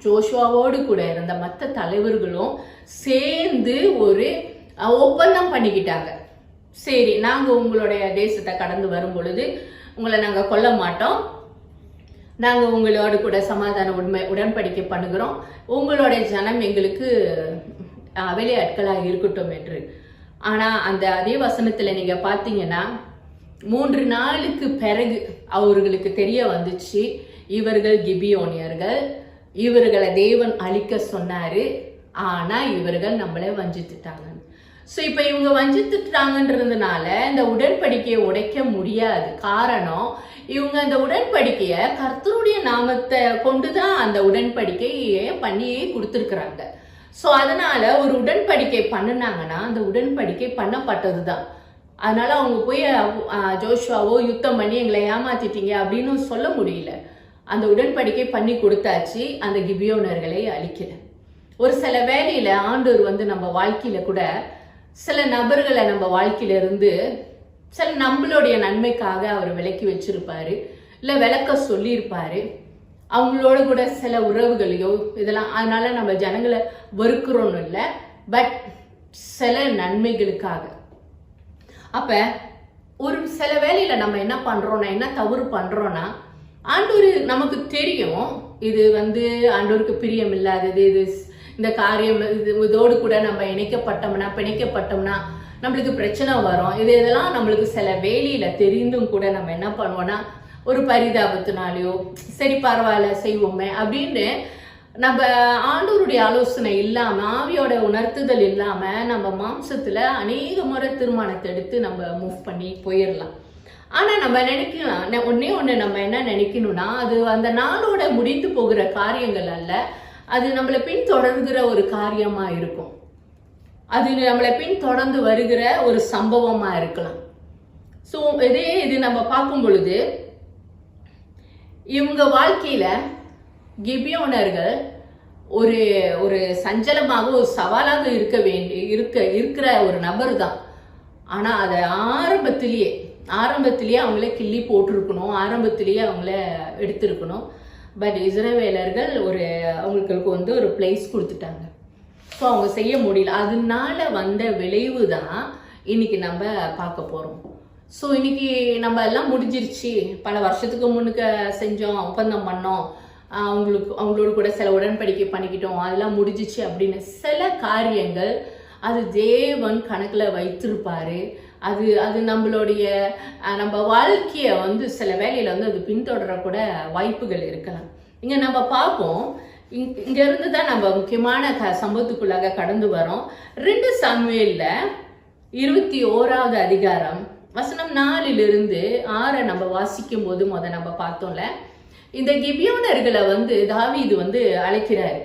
ஜோஷுவாவோடு கூட இருந்த மற்ற தலைவர்களும் சேர்ந்து ஒரு ஒப்பந்தம் பண்ணிக்கிட்டாங்க. சரி, நாங்க உங்களுடைய தேசத்தை கடந்து வரும் பொழுது உங்களை நாங்க கொல்ல மாட்டோம், நாங்க உங்களோட கூட சமாதான உடன்படிக்கை பண்ணுகிறோம், உங்களுடைய ஜனம் எங்களுக்கு வேலையாட்களாக இருக்கட்டும் என்று. ஆனா அந்த அதே வசனத்துல நீங்க பாத்தீங்கன்னா 3 நாளுக்கு பிறகு அவர்களுக்கு தெரிய வந்துச்சு, இவர்கள் கிபியோனியர்கள், இவர்களை தேவன் அழிக்க சொன்னாரு, ஆனா இவர்கள் நம்மளை வஞ்சித்துட்டாங்க. ஸோ இப்போ இவங்க வஞ்சித்துட்டாங்கன்றதுனால இந்த உடன்படிக்கையை உடைக்க முடியாது. காரணம், இவங்க அந்த உடன்படிக்கையை கர்த்தருடைய நாமத்தை கொண்டுதான் அந்த உடன்படிக்கையே பண்ணியே கொடுத்துருக்குறாங்க. ஸோ அதனால ஒரு உடன்படிக்கை பண்ணினாங்கன்னா அந்த உடன்படிக்கை பண்ணப்பட்டதுதான். அதனால அவங்க போய் ஜோஷுவாவோ யுத்தம் பண்ணி எங்களை ஏமாத்திட்டீங்க அப்படின்னு சொல்ல முடியல. அந்த உடன்படிக்கை பண்ணி கொடுத்தாச்சு, அந்த கிபியோனர்களை அழிக்கல. ஒரு சில வேலையில ஆண்டவர் நம்ம வாழ்க்கையில கூட சில நபர்களை நம்ம வாழ்க்கையில இருந்து சில நம்மளுடைய நன்மைக்காக அவர் விலக்கி வச்சிருப்பாரு, இல்ல விளக்க சொல்லியிருப்பாரு. அவங்களோட கூட சில உறவுகளையோ இதெல்லாம், அதனால நம்ம ஜனங்களை வெறுக்கிறோன்னு இல்லை, பட் சில நன்மைகளுக்காக. அப்ப ஒரு சில வேலையில நம்ம என்ன பண்றோம்னா, என்ன தவறு பண்றோம்னா, ஆண்டவர் நமக்கு தெரியும் இது ஆண்டவருக்கு பிரியம் இல்லாதது, இது இந்த காரியம், இதோடு கூட நம்ம பிணைக்கப்பட்டோம்னா நம்மளுக்கு பிரச்சனை வரும். இதெல்லாம் நம்மளுக்கு சில வேலையில தெரிந்தும் கூட நம்ம என்ன பண்ணுவோம்னா, ஒரு பரிதாபத்தினாலேயோ சரி பரவாயில்ல செய்வோமே அப்படின்னு நம்ம ஆண்டவருடைய ஆலோசனை இல்லாம, ஆவியோட உணர்த்துதல் இல்லாம நம்ம மாம்சத்துல அநேக முறை தீர்மானத்தை எடுத்து நம்ம மூவ் பண்ணி போயிடலாம். ஆனா நம்ம நினைக்கலாம், ஒண்ணு நம்ம என்ன நினைக்கணும்னா, அது அந்த நாளோட முடிந்து போகிற காரியங்கள் அல்ல, அது நம்மளை பின்தொடர்கிற ஒரு காரியமா இருக்கும், அது நம்மளை பின்தொடர்ந்து வருகிற ஒரு சம்பவமா இருக்கலாம். ஸோ இது நம்ம பார்க்கும் பொழுது இவங்க வாழ்க்கையில கிபியோனர்கள் ஒரு ஒரு சஞ்சலமாக ஒரு சவாலாக இருக்கிற ஒரு நபர் தான். ஆனா அதை ஆரம்பத்திலேயே அவங்கள கிள்ளி போட்டிருக்கணும், ஆரம்பத்திலேயே அவங்கள எடுத்திருக்கணும். பட் இஸ்ரவேலர்கள் அவங்களுக்கு ஒரு பிளேஸ் கொடுத்துட்டாங்க. ஸோ அவங்க செய்ய முடியல. அதனால வந்த விளைவு தான் இன்னைக்கு நம்ம பார்க்க போறோம். ஸோ இன்னைக்கு நம்ம எல்லாம் முடிஞ்சிருச்சு, பல வருஷத்துக்கு முன்னுக்கு செஞ்சோம், ஒப்பந்தம் பண்ணோம், அவங்களோட கூட சில உடன்படிக்கை பண்ணிக்கிட்டோம், அதெல்லாம் முடிஞ்சிச்சு அப்படின்னு சில காரியங்கள் அது தேவன் கணக்குல வைத்திருப்பாரு. அது நம்மளுடைய நம்ம வாழ்க்கைய சில வேலையில அது பின்தொடர கூட வாய்ப்புகள் இருக்கலாம். இங்க நம்ம பார்ப்போம், இங்க இருந்து தான் நம்ம முக்கியமான சம்பவத்துக்குள்ளாக கடந்து வரோம். 2 சாமுவேல்ல 21வது அதிகாரம் வசனம் 4லிருந்து 6 நம்ம வாசிக்கும் போது நம்ம பார்த்தோம்ல, இந்த கிபியோனர்களை தாவீது அழைக்கிறாரு.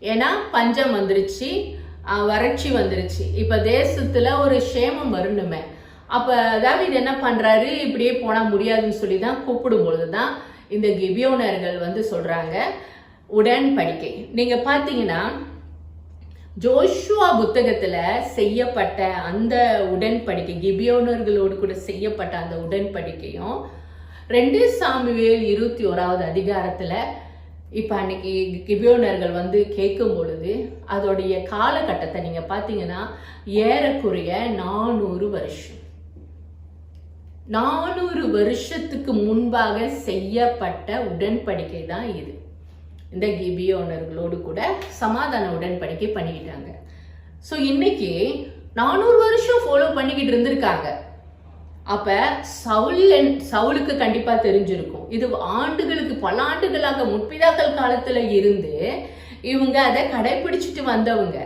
ஏன்னா பஞ்சம் வந்துருச்சு, வறட்சி வந்துருச்சு, இப்ப தேசத்துல ஒரு சேமம் வரணுமே. அப்ப தாவீது என்ன பண்றாரு, இப்படியே போனா முடியாதுன்னு சொல்லிதான் கூப்பிடும் பொழுதுதான் இந்த கிபியோனர்கள் சொல்றாங்க, உடன்படிக்கை. நீங்க பாத்தீங்கன்னா ஜோஷுவா புத்தகத்துல செய்யப்பட்ட அந்த உடன்படிக்கை, கிபியோனர்களோடு கூட செய்யப்பட்ட அந்த உடன்படிக்கையும் 2 சாமுவேல் 21வது அதிகாரத்துல இப்ப அன்னைக்கு கிபியோனர்கள் வந்து கேட்கும் பொழுது அதோடைய காலகட்டத்தை நீங்க பாத்தீங்கன்னா ஏறக்குறைய 400 வருஷம். 400 வருஷத்துக்கு முன்பாக செய்யப்பட்ட உடன்படிக்கை தான் இது. இந்த கிபியோனர்களோடு கூட சமாதான உடன்படிக்கை பண்ணிக்கிட்டாங்க. ஸோ இன்னைக்கு 400 வருஷம் ஃபாலோ பண்ணிக்கிட்டு இருந்திருக்காங்க. அப்ப சவுலுக்கு கண்டிப்பா தெரிஞ்சிருக்கும். இது ஆண்டுகளுக்கு பல ஆண்டுகளாக முற்பிதாக்கள் காலத்துல இருந்து இவங்க அதை கடைபிடிச்சிட்டு வந்தவங்க.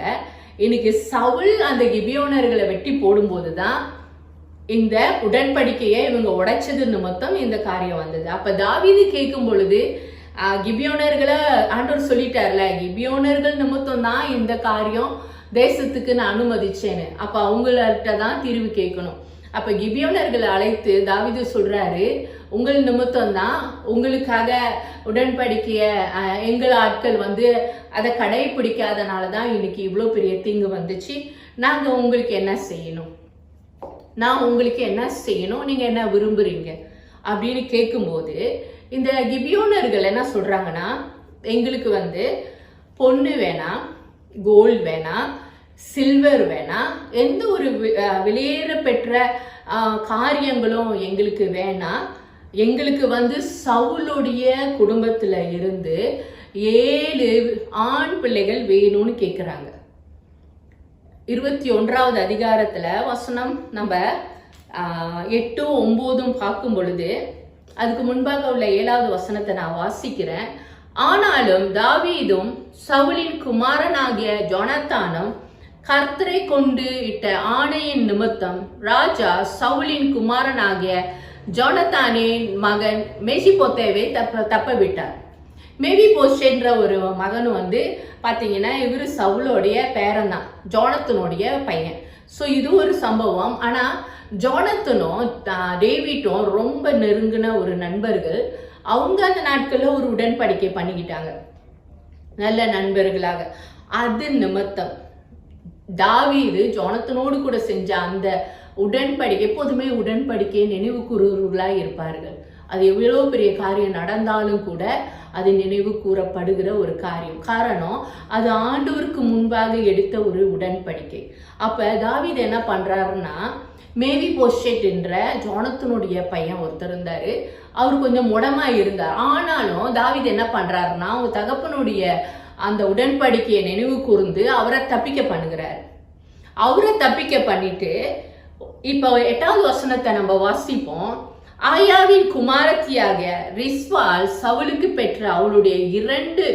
இன்னைக்கு சவுல் அந்த கிபியோனர்களை வெட்டி போடும்போதுதான் இந்த உடன்படிக்கையை இவங்க உடைச்சது நிமித்தம் இந்த காரியம் வந்தது. அப்ப தாவீது கேட்கும் பொழுது கிபியோனர்களை ஆண்டவர் சொல்லிட்டார்ல, கிபியோனர்கள் நிமித்தம் தான் இந்த காரியம் தேசத்துக்கு நான் அனுமதிச்சேன்னு. அப்ப அவங்கள்ட்ட தான் தீர்வு கேட்கணும். அப்ப கிபியோனர்களை அழைத்து தாவீது சொல்றாரு, உங்கள் நிமித்தம் தான், உங்களுக்காக உடன்படிக்கைய எங்கள் ஆட்கள் வந்து அதை கடைபிடிக்காதனாலதான் இன்னைக்கு இவ்வளவு பெரிய தீங்கு வந்துச்சு. நாங்க உங்களுக்கு என்ன செய்யணும், நான் உங்களுக்கு என்ன செய்யணும், நீங்க என்ன விரும்புறீங்க அப்படின்னு கேட்கும்போது இந்த கிபியோனர்கள் என்ன சொல்றாங்கன்னா, எங்களுக்கு வந்து பொண்ணு வேணாம், கோல்டு வேணாம், சில்வர் வேணாம், எந்த ஒரு வெளியேற பெற்ற காரியங்களும் எங்களுக்கு வேணாம். எங்களுக்கு வந்து சவுலுடைய குடும்பத்துல இருந்து 7 ஆண் பிள்ளைகள் வேணும்னு கேக்குறாங்க. 21வது அதிகாரத்துல வசனம் நம்ம 8, 9 பார்க்கும் பொழுது அதுக்கு முன்பாக உள்ள 7வது வசனத்தை நான் வாசிக்கிறேன். ஆனாலும் தாவீதும் சவுலின் குமாரனாகிய ஜோனத்தானும் கர்த்தரை கொண்டு இட்ட ஆணையின் நிமித்தம் ராஜா சவுலின் குமாரனாகிய ஜோனத்தானின் மகன் மேஷிபோத்தேவை தப்ப விட்டார். மேவிபோஷேன்ற ஒரு மகன் வந்து பாத்தீங்கன்னா இவரு சவுலோடைய பேரன் தான், ஜோனத்தனுடைய பையன். ஸோ இது ஒரு சம்பவம். ஆனா ஜோனத்தனும் டேவிட்டும் ரொம்ப நெருங்கின ஒரு நண்பர்கள். அவங்க அந்த நாட்கள்ல ஒரு உடன்படிக்கை பண்ணிக்கிட்டாங்க, நல்ல நண்பர்களாக. அது நிமித்தம் தாவீது ஜோனத்தனோடு கூட செஞ்ச அந்த உடன்படிக்கை, எப்போதுமே உடன்படிக்கையை நினைவு கூறுவர்களாய் இருப்பார்கள். அது எவ்வளவு பெரிய காரியம் நடந்தாலும் கூட அது நினைவு கூறப்படுகிற ஒரு காரியம். காரணம், அது ஆண்டவருக்கு முன்பாக எடுத்த ஒரு உடன்படிக்கை. அப்ப தாவீது என்ன பண்றாருன்னா, மேவிபோஷேத் என்ற ஜோனத்தனுடைய பையன் ஒருத்தர் இருந்தாரு. அவர் கொஞ்சம் முடமா இருந்தார். ஆனாலும் தாவீது என்ன பண்றாருன்னா, அவங்க தகப்பனுடைய அந்த உடன்படிக்கையை நினைவு கூர்ந்து அவரை தப்பிக்க பண்ணுகிறார். அவரை தப்பிக்க பண்ணிட்டு இப்ப 8வது வசனத்தை நம்ம வாசிப்போம். ஆயாவின் குமாரத்தியாக ரிஸ்வால் சவுலுக்கு பெற்ற அவளுடைய 2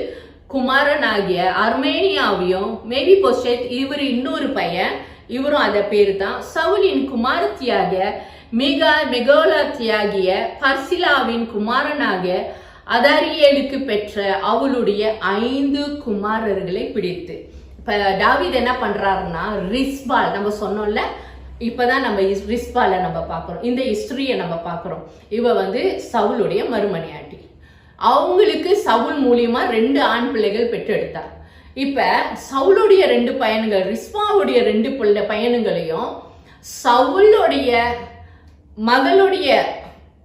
குமாரனாகிய அர்மேனியாவையும் மேவிபோஷேத் இவர் இன்னொரு பையன், இவரும் அத பேரு தான். சவுலின் குமாரத்தியாக மெகோலாத்தியாகிய பர்சிலாவின் குமாரனாகிய அதரியேலுக்கு பெற்ற அவளுடைய 5 குமாரர்களை பிடித்து. இப்ப தாவீது என்ன பண்றாருன்னா, ரிஸ்பால் நம்ம சொன்னோம்ல, இப்பதான் நம்ம ரிஸ்பால நம்ம பாக்குறோம், இந்த ஹிஸ்டரிய நம்ம பாக்குறோம். இவ வந்து சவுலுடைய மறுமனையாட்டி. அவங்களுக்கு சவுல் மூலியமா 2 ஆண் பிள்ளைகள் பெற்றெடுத்தார். இப்ப சவுலுடைய 2 பையன்கள், ரிஸ்பாவுடைய 2 பையனுங்களையும் சவுலுடைய மகளுடைய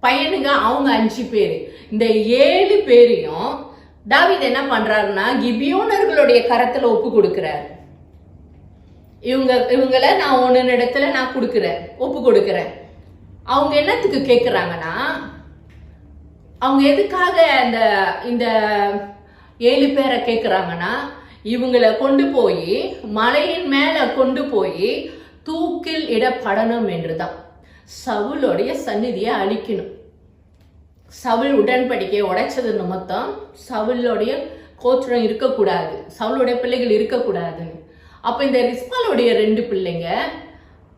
பையனுங்க அவங்க 5 பேரு, இந்த 7 பேரையும் தாவீது என்ன பண்றாருன்னா கிபியோனர்களுடைய கரத்துல ஒப்பு கொடுக்கிறார். இவங்களை நான் உன்னிடத்துல நான் கொடுக்கிறேன், ஒப்பு கொடுக்கிறேன். அவங்க என்னத்துக்கு கேட்கிறாங்கன்னா, அவங்க எதுக்காக இந்த 7 பேரை கேட்கிறாங்கன்னா, இவங்களை கொண்டு போய் மலையின் மேல கொண்டு போய் தூக்கில் இடப்படணும் என்றுதான். சவுலுடைய சந்நிதியை அழிக்கணும். சவுல் உடன்படிக்கையை உடைச்சது நிமித்தம் சவுலுடைய கோத்திரம் இருக்கக்கூடாது, சவுலுடைய பிள்ளைகள் இருக்கக்கூடாதுன்னு. அப்ப இந்த ரிஸ்பாலுடைய 2 பிள்ளைங்க,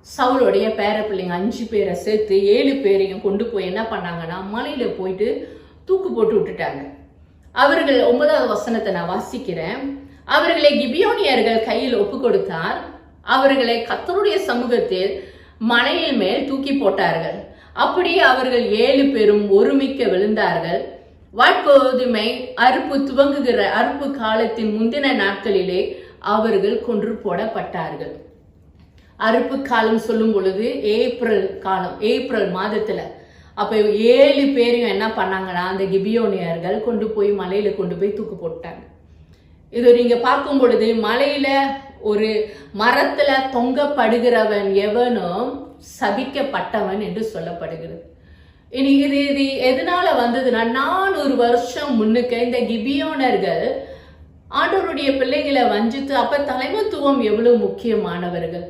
சவுலுடைய பேர பிள்ளைங்க 5 பேரை சேர்த்து 7 பேரையும் கொண்டு போய் என்ன பண்ணாங்கன்னா மலையில போயிட்டு தூக்கு போட்டு விட்டுட்டாங்க. அவர்கள் 9வது வசனத்தை நான் வாசிக்கிறேன். அவர்களை கிபியோனியர்கள் கையில் ஒப்பு கொடுத்தார். அவர்களை கர்த்தருடைய சமூகத்தில் மலையின் மேல் தூக்கி போட்டார்கள். அப்படியே அவர்கள் 7 பேரும் ஒருமிக்க விழுந்தார்கள். வாட்கோதுமை அறுப்பு துவங்குகிற அறுப்பு காலத்தின் முந்தின நாட்களிலே அவர்கள் கொன்று போடப்பட்டார்கள். அறுப்பு காலம் சொல்லும் பொழுது ஏப்ரல் மாதத்துல. அப்ப 7 பேரையும் என்ன பண்ணாங்கன்னா அந்த கிபியோனியர்கள் கொண்டு போய் மலையில கொண்டு போய் தூக்கு போட்டாங்க. இது நீங்க பார்க்கும் பொழுது மலையில ஒரு மரத்துல தொங்கப்படுகிறவன் எவனும் சபிக்கப்பட்டவன் என்று சொல்லப்படுகிறது. இனி இது எதனால வந்ததுன்னா 400 வருஷம் முன்னுக்க இந்த கிபியோனர்கள் ஆண்டவருடைய பிள்ளைகளை வஞ்சித்து, அப்ப தலைமைத்துவம் எவ்வளவு முக்கியமானவர்கள்.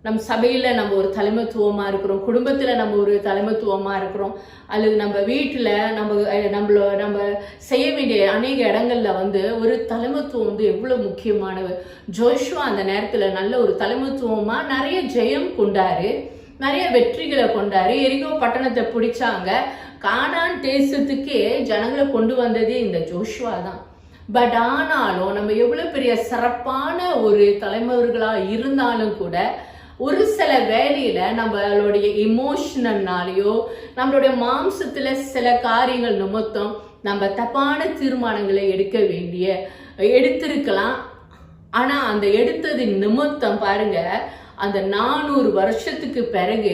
நம் சபையில நம்ம ஒரு தலைமைத்துவமா இருக்கிறோம், குடும்பத்துல நம்ம ஒரு தலைமைத்துவமா இருக்கிறோம், அல்லது நம்ம வீட்டுல நம்ம செய்ய வேண்டிய அநேக இடங்கள்ல ஒரு தலைமைத்துவம் எவ்வளவு முக்கியமானவர். ஜோஷுவா அந்த நேரத்துல நல்ல ஒரு தலைமைத்துவமா நிறைய ஜெயம் கொண்டாரு, நிறைய வெற்றிகளை கொண்டாரு. எரிகோ பட்டணத்தை பிடிச்சாங்க. கானான் தேசத்துக்கே ஜனங்களை கொண்டு வந்ததே இந்த ஜோஷுவா தான். பட் ஆனாலும் நம்ம எவ்வளவு பெரிய சிறப்பான ஒரு தலைவர்களா இருந்தாலும் கூட ஒரு சில வேலையில நம்மளுடைய இமோஷனல்னாலேயோ நம்மளுடைய மாம்சத்துல சில காரியங்கள் நிமித்தம் நம்ம தப்பான தீர்மானங்களை எடுத்திருக்கலாம். ஆனா அந்த எடுத்ததின் நிமித்தம் பாருங்க, அந்த 400 வருஷத்துக்கு பிறகு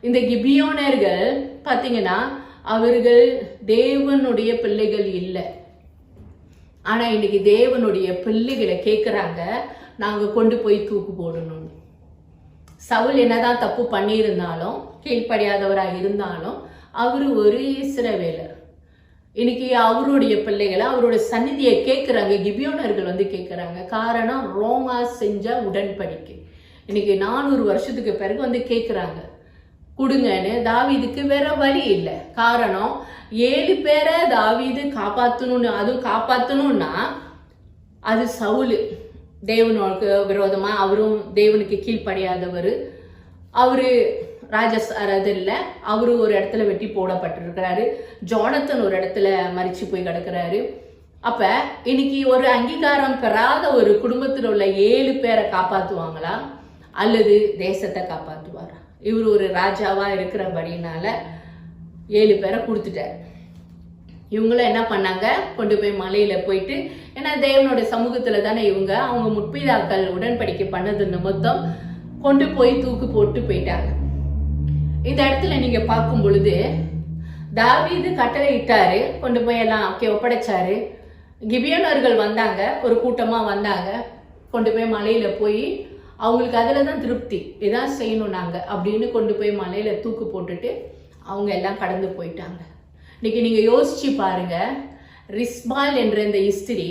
இந்த கிபியோனர்கள் பாத்தீங்கன்னா அவர்கள் தேவனுடைய பிள்ளைகள் இல்லை. ஆனா இன்னைக்கு தேவனுடைய பிள்ளைகளை கேட்கிறாங்க, நாங்க கொண்டு போய் தூக்கு போடணும். சவுல் என்னதான் தப்பு பண்ணியிருந்தாலும், கீழ்ப்படியாதவராக இருந்தாலும், அவரு ஒரு இஸ்ரவேலர். இன்னைக்கு அவருடைய பிள்ளைகளை அவருடைய சந்நிதியை கேட்கிறாங்க, கிபியோனர்கள் கேட்கிறாங்க. காரணம் ரோமா செஞ்ச உடன்படிக்கை. இன்னைக்கு 400 வருஷத்துக்கு பிறகு கேட்கிறாங்க கொடுங்கன்னு. தாவீதுக்கு வேற வழி இல்லை. காரணம் 7 பேரை தாவீது காப்பாத்தணும்னு, அதுவும் காப்பாத்தணும்னா அது சவுலு தேவனுக்கு விரோதமா, அவரும் தேவனுக்கு கீழ்ப்படியாதவர். அவரு ராஜசாரது இல்ல, அவரு ஒரு இடத்துல வெட்டி போடப்பட்டிருக்கிறாரு. ஜோனத்தன் ஒரு இடத்துல மரிச்சு போய் கிடக்கிறாரு. அப்ப இன்னைக்கு ஒரு அங்கீகாரம் பெறாத ஒரு குடும்பத்தில் உள்ள 7 பேரை காப்பாத்துவாங்களா அல்லது தேசத்தை காப்பாத்துவாரா? இவர் ஒரு ராஜாவா இருக்கிறபடினால 7 பேரை கொடுத்துட்டாரு. இவங்களும் என்ன பண்ணாங்க, கொண்டு போய் மலையில போயிட்டு, ஏன்னா தேவனோட சமூகத்துல தானே அவங்க முற்பிதாக்கள் உடன்படிக்கை பண்ணது நிமித்தம் கொண்டு போய் தூக்கு போட்டு போயிட்டாங்க. இந்த இடத்துல நீங்க பார்க்கும் பொழுது தாவீது கட்டளை இட்டாரு, கொண்டு போய் எல்லாம் ஒப்படைச்சாரு. கிபியோனர்கள் வந்தாங்க, ஒரு கூட்டமா வந்தாங்க. கொண்டு போய் மலையில போய் அவங்களுக்கு அதுலதான் திருப்தி, இதான் செய்யணும் நாங்க அப்படின்னு கொண்டு போய் மலையில தூக்கு போட்டுட்டு அவங்க எல்லாம் கடந்து போயிட்டாங்க. இன்னைக்கு நீங்க யோசிச்சு பாருங்க, ரிஸ்பால் என்ற இந்த ஸ்திரீ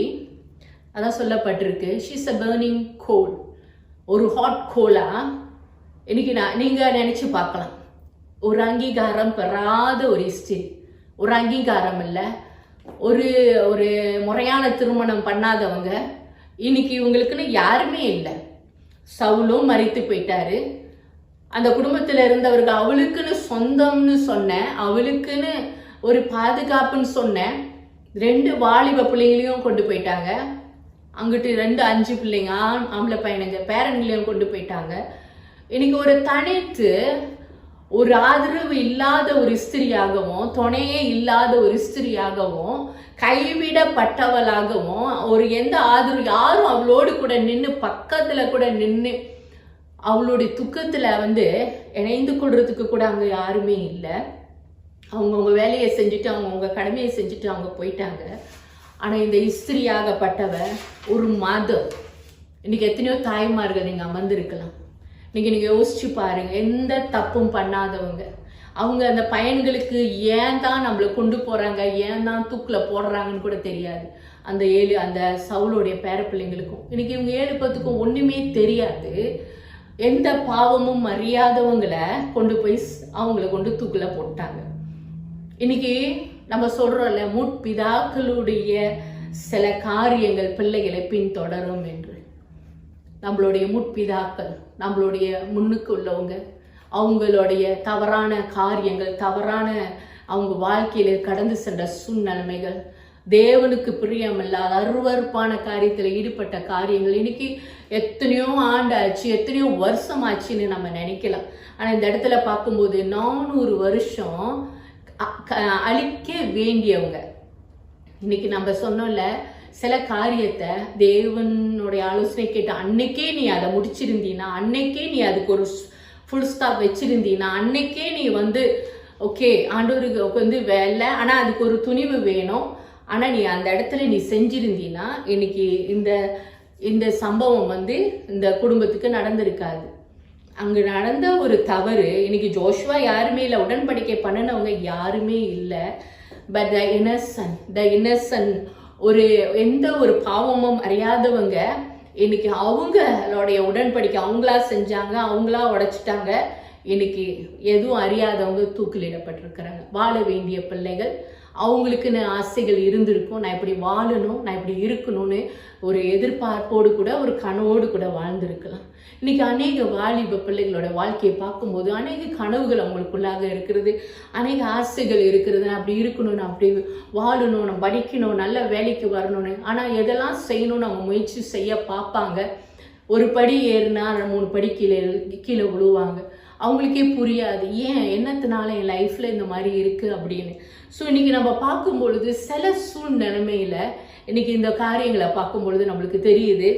அதான் சொல்லப்பட்டிருக்கு, ஷீஸ் அ பர்னிங் கோல், ஒரு ஹாட் கோலா. இன்னைக்கு நீங்க நினைச்சு பார்க்கலாம், ஒரு அங்கீகாரம் பெறாத ஒரு ஸ்திரீ, ஒரு அங்கீகாரம் இல்லை, ஒரு முறையான திருமணம் பண்ணாதவங்க, இன்னைக்கு இவங்களுக்குன்னு யாருமே இல்லை. சவுலும் மரித்து போயிட்டாரு. அந்த குடும்பத்துல இருந்தவர்கள் அவளுக்குன்னு சொந்தம்னு சொன்ன, அவளுக்குன்னு ஒரு பாதுகாப்புன்னு சொன்ன 2 வாலிப பிள்ளைங்களையும் கொண்டு போயிட்டாங்க. அங்கிட்டு 2 5 பிள்ளைங்க, ஆம்பளை பையனுங்க பேரன்களையும் கொண்டு போயிட்டாங்க. இன்னைக்கு ஒரு தனித்து ஒரு ஆதரவு இல்லாத ஒரு ஸ்திரியாகவும், துணையே இல்லாத ஒரு ஸ்திரியாகவும், கைவிடப்பட்டவளாகவும், ஒரு எந்த ஆதரவு யாரும் அவளோடு கூட நின்று பக்கத்துல கூட நின்று அவளுடைய துக்கத்துல இணைந்து கொள்றதுக்கு கூட அங்க யாருமே இல்லை. அவங்கவுங்க வேலையை செஞ்சுட்டு அவங்கவுங்க கடமையை செஞ்சுட்டு அவங்க போயிட்டாங்க. ஆனா இந்த ஸ்திரியாகப்பட்டவ ஒரு மதம். இன்னைக்கு எத்தனையோ தாய்மார்கள் நீங்க அமர்ந்திருக்கலாம். நீங்க யோசிச்சு பாருங்க, எந்த தப்பும் பண்ணாதவங்க அவங்க அந்த பையன்களுக்கு ஏன் தான் நம்மளை கொண்டு போறாங்க, ஏன் தான் தூக்குல போடுறாங்கன்னு கூட தெரியாது. அந்த சவுளுடைய பேர பிள்ளைங்களுக்கும் இன்னைக்கு இவங்க 7 பேத்துக்கும் ஒண்ணுமே தெரியாது. எந்த பாவமும் அறியாதவங்களை கொண்டு போய் அவங்கள கொண்டு தூக்குல போட்டாங்க. இன்னைக்கு நம்ம சொல்றோம்ல, முற்பிதாக்களுடைய சில காரியங்கள் பிள்ளைகளை பின்தொடரும் என்று. நம்மளுடைய முற்பிதாக்கள், நம்மளுடைய முன்னுக்கு உள்ளவங்க, அவங்களுடைய தவறான காரியங்கள், தவறான அவங்க வாழ்க்கையில கடந்து சென்ற சூழ்நிலைமைகள், தேவனுக்கு பிரியமில்லாத அருவருப்பான காரியத்துல ஈடுபட்ட காரியங்கள் இன்னைக்கு எத்தனையோ ஆண்டாச்சு, எத்தனையோ வருஷம் ஆச்சுன்னு நம்ம நினைக்கலாம். ஆனா இந்த இடத்துல பார்க்கும்போது 400 வருஷம் அழிக்க வேண்டியவங்க, இன்னைக்கு நம்ம சொன்னோம்ல, சில காரியத்தை தேவனுடைய ஆலோசனை கேட்டு அன்னைக்கே நீ அதை முடிச்சிருந்தீன்னா, அன்னைக்கே நீ அதுக்கு ஒரு ஃபுல் ஸ்டாப் வச்சிருந்தீன்னா, அன்னைக்கே நீ ஓகே ஆண்டவருக்கு வேலை, ஆனா அதுக்கு ஒரு துணிவு வேணும், ஆனா நீ அந்த இடத்துல நீ செஞ்சிருந்தீன்னா இன்னைக்கு இந்த சம்பவம் இந்த குடும்பத்துக்கு நடந்திருக்காது. அங்க நடந்த ஒரு தவறு, இன்னைக்கு ஜோஷுவா யாருமே இல்லை, உடன்படிக்கை பண்ணினவங்க யாருமே இல்லை. பட் த இன்னசென்ட் எந்த ஒரு பாவமும் அறியாதவங்க இன்னைக்கு அவங்களுடைய உடன்படிக்கை அவங்களா செஞ்சாங்க, அவங்களா உடைச்சிட்டாங்க. இன்னைக்கு எதுவும் அறியாதவங்க தூக்கிலிடப்பட்டிருக்கிறாங்க. வாழ வேண்டிய பிள்ளைகள், அவங்களுக்குன்னு ஆசைகள் இருந்திருக்கும், நான் இப்படி வாழணும், நான் இப்படி இருக்கணும்னு ஒரு எதிர்பார்ப்போடு கூட ஒரு கனவோடு கூட வாழ்ந்திருக்கலாம். இன்னைக்கு அநேக வாலிப பிள்ளைகளோட வாழ்க்கையை பார்க்கும்போது அநேக கனவுகள் அவங்களுக்குள்ளாக இருக்கிறது, அநேக ஆசைகள் இருக்கிறது. நான் அப்படி இருக்கணும், நான் அப்படி வாழணும், நான் படிக்கணும், நல்ல வேலைக்கு வரணும்னு. ஆனால் எதெல்லாம் செய்யணும்னு அவங்க முயற்சி செய்ய பார்ப்பாங்க. ஒரு படி ஏறினா 3 படி கீழே விழுவாங்க. அவங்களுக்கே புரியாது, ஏன் என்னத்தினால என் லைஃப்ல இந்த மாதிரி இருக்கு அப்படின்னு. ஸோ இன்னைக்கு நம்ம பார்க்கும் பொழுது சில சூழ்நிலைமையில இன்னைக்கு இந்த காரியங்களை பார்க்கும் பொழுது நம்மளுக்கு தெரியுது,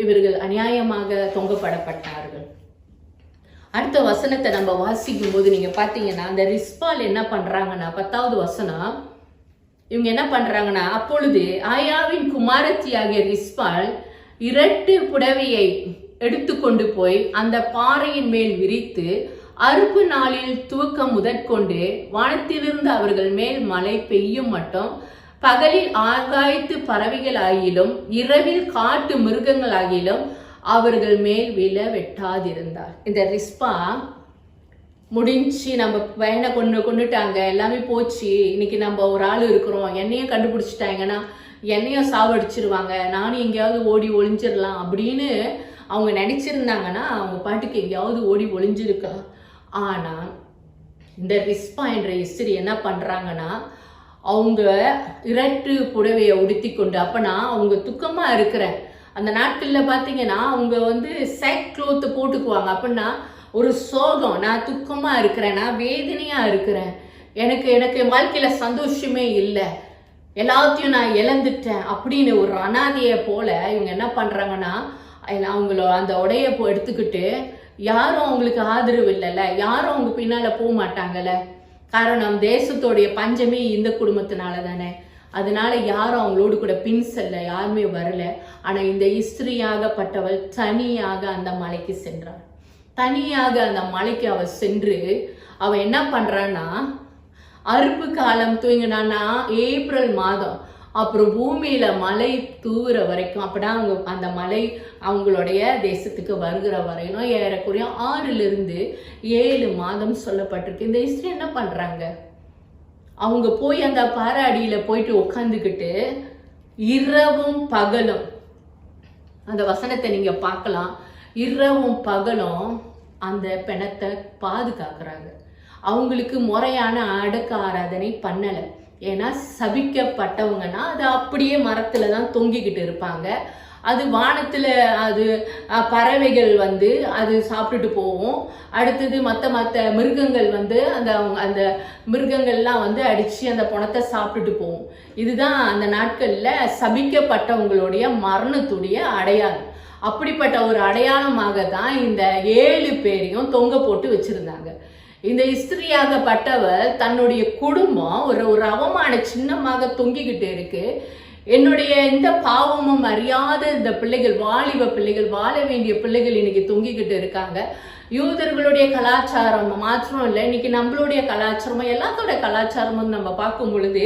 இவர்கள் அநியாயமாக தொங்கப்படப்பட்டார்கள். அடுத்த வசனத்தை நம்ம வாசிக்கும் போது நீங்க பாத்தீங்கன்னா, அந்த ரிஸ்பால் என்ன பண்றாங்கன்னா, 10வது வசனம், இவங்க என்ன பண்றாங்கன்னா, அப்பொழுது ஆயாவின் குமாரத்தியாகிய ரிஸ்பால் 2 புடவையை எடுத்துக்கொண்டு போய் அந்த பாறையின் மேல் விரித்து, அறுப்பு நாளில் துவக்கம் முதற்கொண்டு வானத்திலிருந்து அவர்கள் மேல் மழை பெய்யும் மட்டும் பகலில் ஆகாயத்து பறவைகள் ஆகிலும் இரவில் காட்டு மிருகங்கள் ஆகிலும் அவர்கள் மேல் விழ வெட்டாதிருந்தார். இந்த ரிஸ்பா முடிஞ்சு, நம்ம பையனை கொண்டுட்டாங்க, எல்லாமே போச்சு, இன்னைக்கு நம்ம ஒரு ஆள் இருக்கிறோம், என்னையும் கண்டுபிடிச்சிட்டாங்கன்னா என்னையும் சாவடிச்சிருவாங்க, நானும் எங்கேயாவது ஓடி ஒளிஞ்சிடலாம் அப்படின்னு அவங்க நினைச்சிருந்தாங்கன்னா அவங்க பாட்டுக்கு எங்கேயாவது ஓடி ஒளிஞ்சிருக்கலாம். ஆனா இந்த ரிஸ்பா என்ற இஸ்திரி என்ன பண்றாங்கன்னா, அவங்க 2 புடவையை உடுத்தி கொண்டு, அப்பனா அவங்க துக்கமா இருக்கிற அந்த நாட்கள்ல பாத்தீங்கன்னா அவங்க சேக் க்ளோத் போட்டுக்குவாங்க. அப்படின்னா ஒரு சோகம், நான் துக்கமா இருக்கிறேன், நான் வேதனையா இருக்கிறேன், எனக்கு வாழ்க்கையில சந்தோஷமே இல்லை, எல்லாத்தையும் நான் இழந்துட்டேன் அப்படின்னு ஒரு அனாதைய போல இவங்க என்ன பண்றாங்கன்னா, அவங்கள அந்த உடைய எடுத்துக்கிட்டு, யாரும் அவங்களுக்கு ஆதரவு இல்லைல்ல, யாரும் அவங்க பின்னால போக மாட்டாங்கல்ல, காரணம் தேசத்தோடைய பஞ்சமே இந்த குடும்பத்தினால தானே. அதனால யாரும் அவங்களோடு கூட பின் செல்ல யாருமே வரல. ஆனா இந்த இஸ்திரியாகப்பட்டவள் தனியாக அந்த மலைக்கு சென்றாள். தனியாக அந்த மலைக்கு அவள் சென்று அவ என்ன பண்றான்னா, அறுப்பு காலம் தூங்கினான்னா ஏப்ரல் மாதம், அப்புறம் பூமியில மழை தூவுற வரைக்கும், அப்படின்னா அவங்க அந்த மழை அவங்களுடைய தேசத்துக்கு வருகிற வரையும் ஏறக்குறைய 6 to 7 மாதம் சொல்லப்பட்டிருக்கு. இந்த இஸ்திரி என்ன பண்றாங்க, அவங்க போய் அந்த பாறை அடியில போயிட்டு உட்காந்துக்கிட்டு இரவும் பகலும், அந்த வசனத்தை நீங்க பார்க்கலாம், இரவும் பகலும் அந்த பிணத்தை பாதுகாக்கிறாங்க. அவங்களுக்கு முறையான அடக்க ஆராதனை பண்ணல. ஏன்னா சபிக்கப்பட்டவங்கன்னா அது அப்படியே மரத்துல தான் தொங்கிக்கிட்டு இருப்பாங்க. அது வானத்துல அது பறவைகள் அது சாப்பிட்டுட்டு போகும். அடுத்தது மற்ற மிருகங்கள் அந்த மிருகங்கள்லாம் அடிச்சு அந்த பணத்தை சாப்பிட்டுட்டு போகும். இதுதான் அந்த நாட்கள்ல சபிக்கப்பட்டவங்களுடைய மரணத்துடைய அடையாளம். அப்படிப்பட்ட ஒரு அடையாளமாக தான் இந்த 7 பேரையும் தொங்க போட்டு வச்சிருந்தாங்க. இந்த இஸ்திரியாகப்பட்டவர் தன்னுடைய குடும்பம் ஒரு அவமான சின்னமாக தொங்கிக்கிட்டு இருக்கு. என்னுடைய இந்த பாவமும் அறியாத இந்த பிள்ளைகள், வாலிப பிள்ளைகள், வாழ வேண்டிய பிள்ளைகள் இன்னைக்கு தொங்கிக்கிட்டு இருக்காங்க. யூதர்களுடைய கலாச்சாரம் மாத்திரம் இல்லை, இன்னைக்கு நம்மளுடைய கலாச்சாரமும் எல்லாத்தோட கலாச்சாரமும் நம்ம பார்க்கும் பொழுது,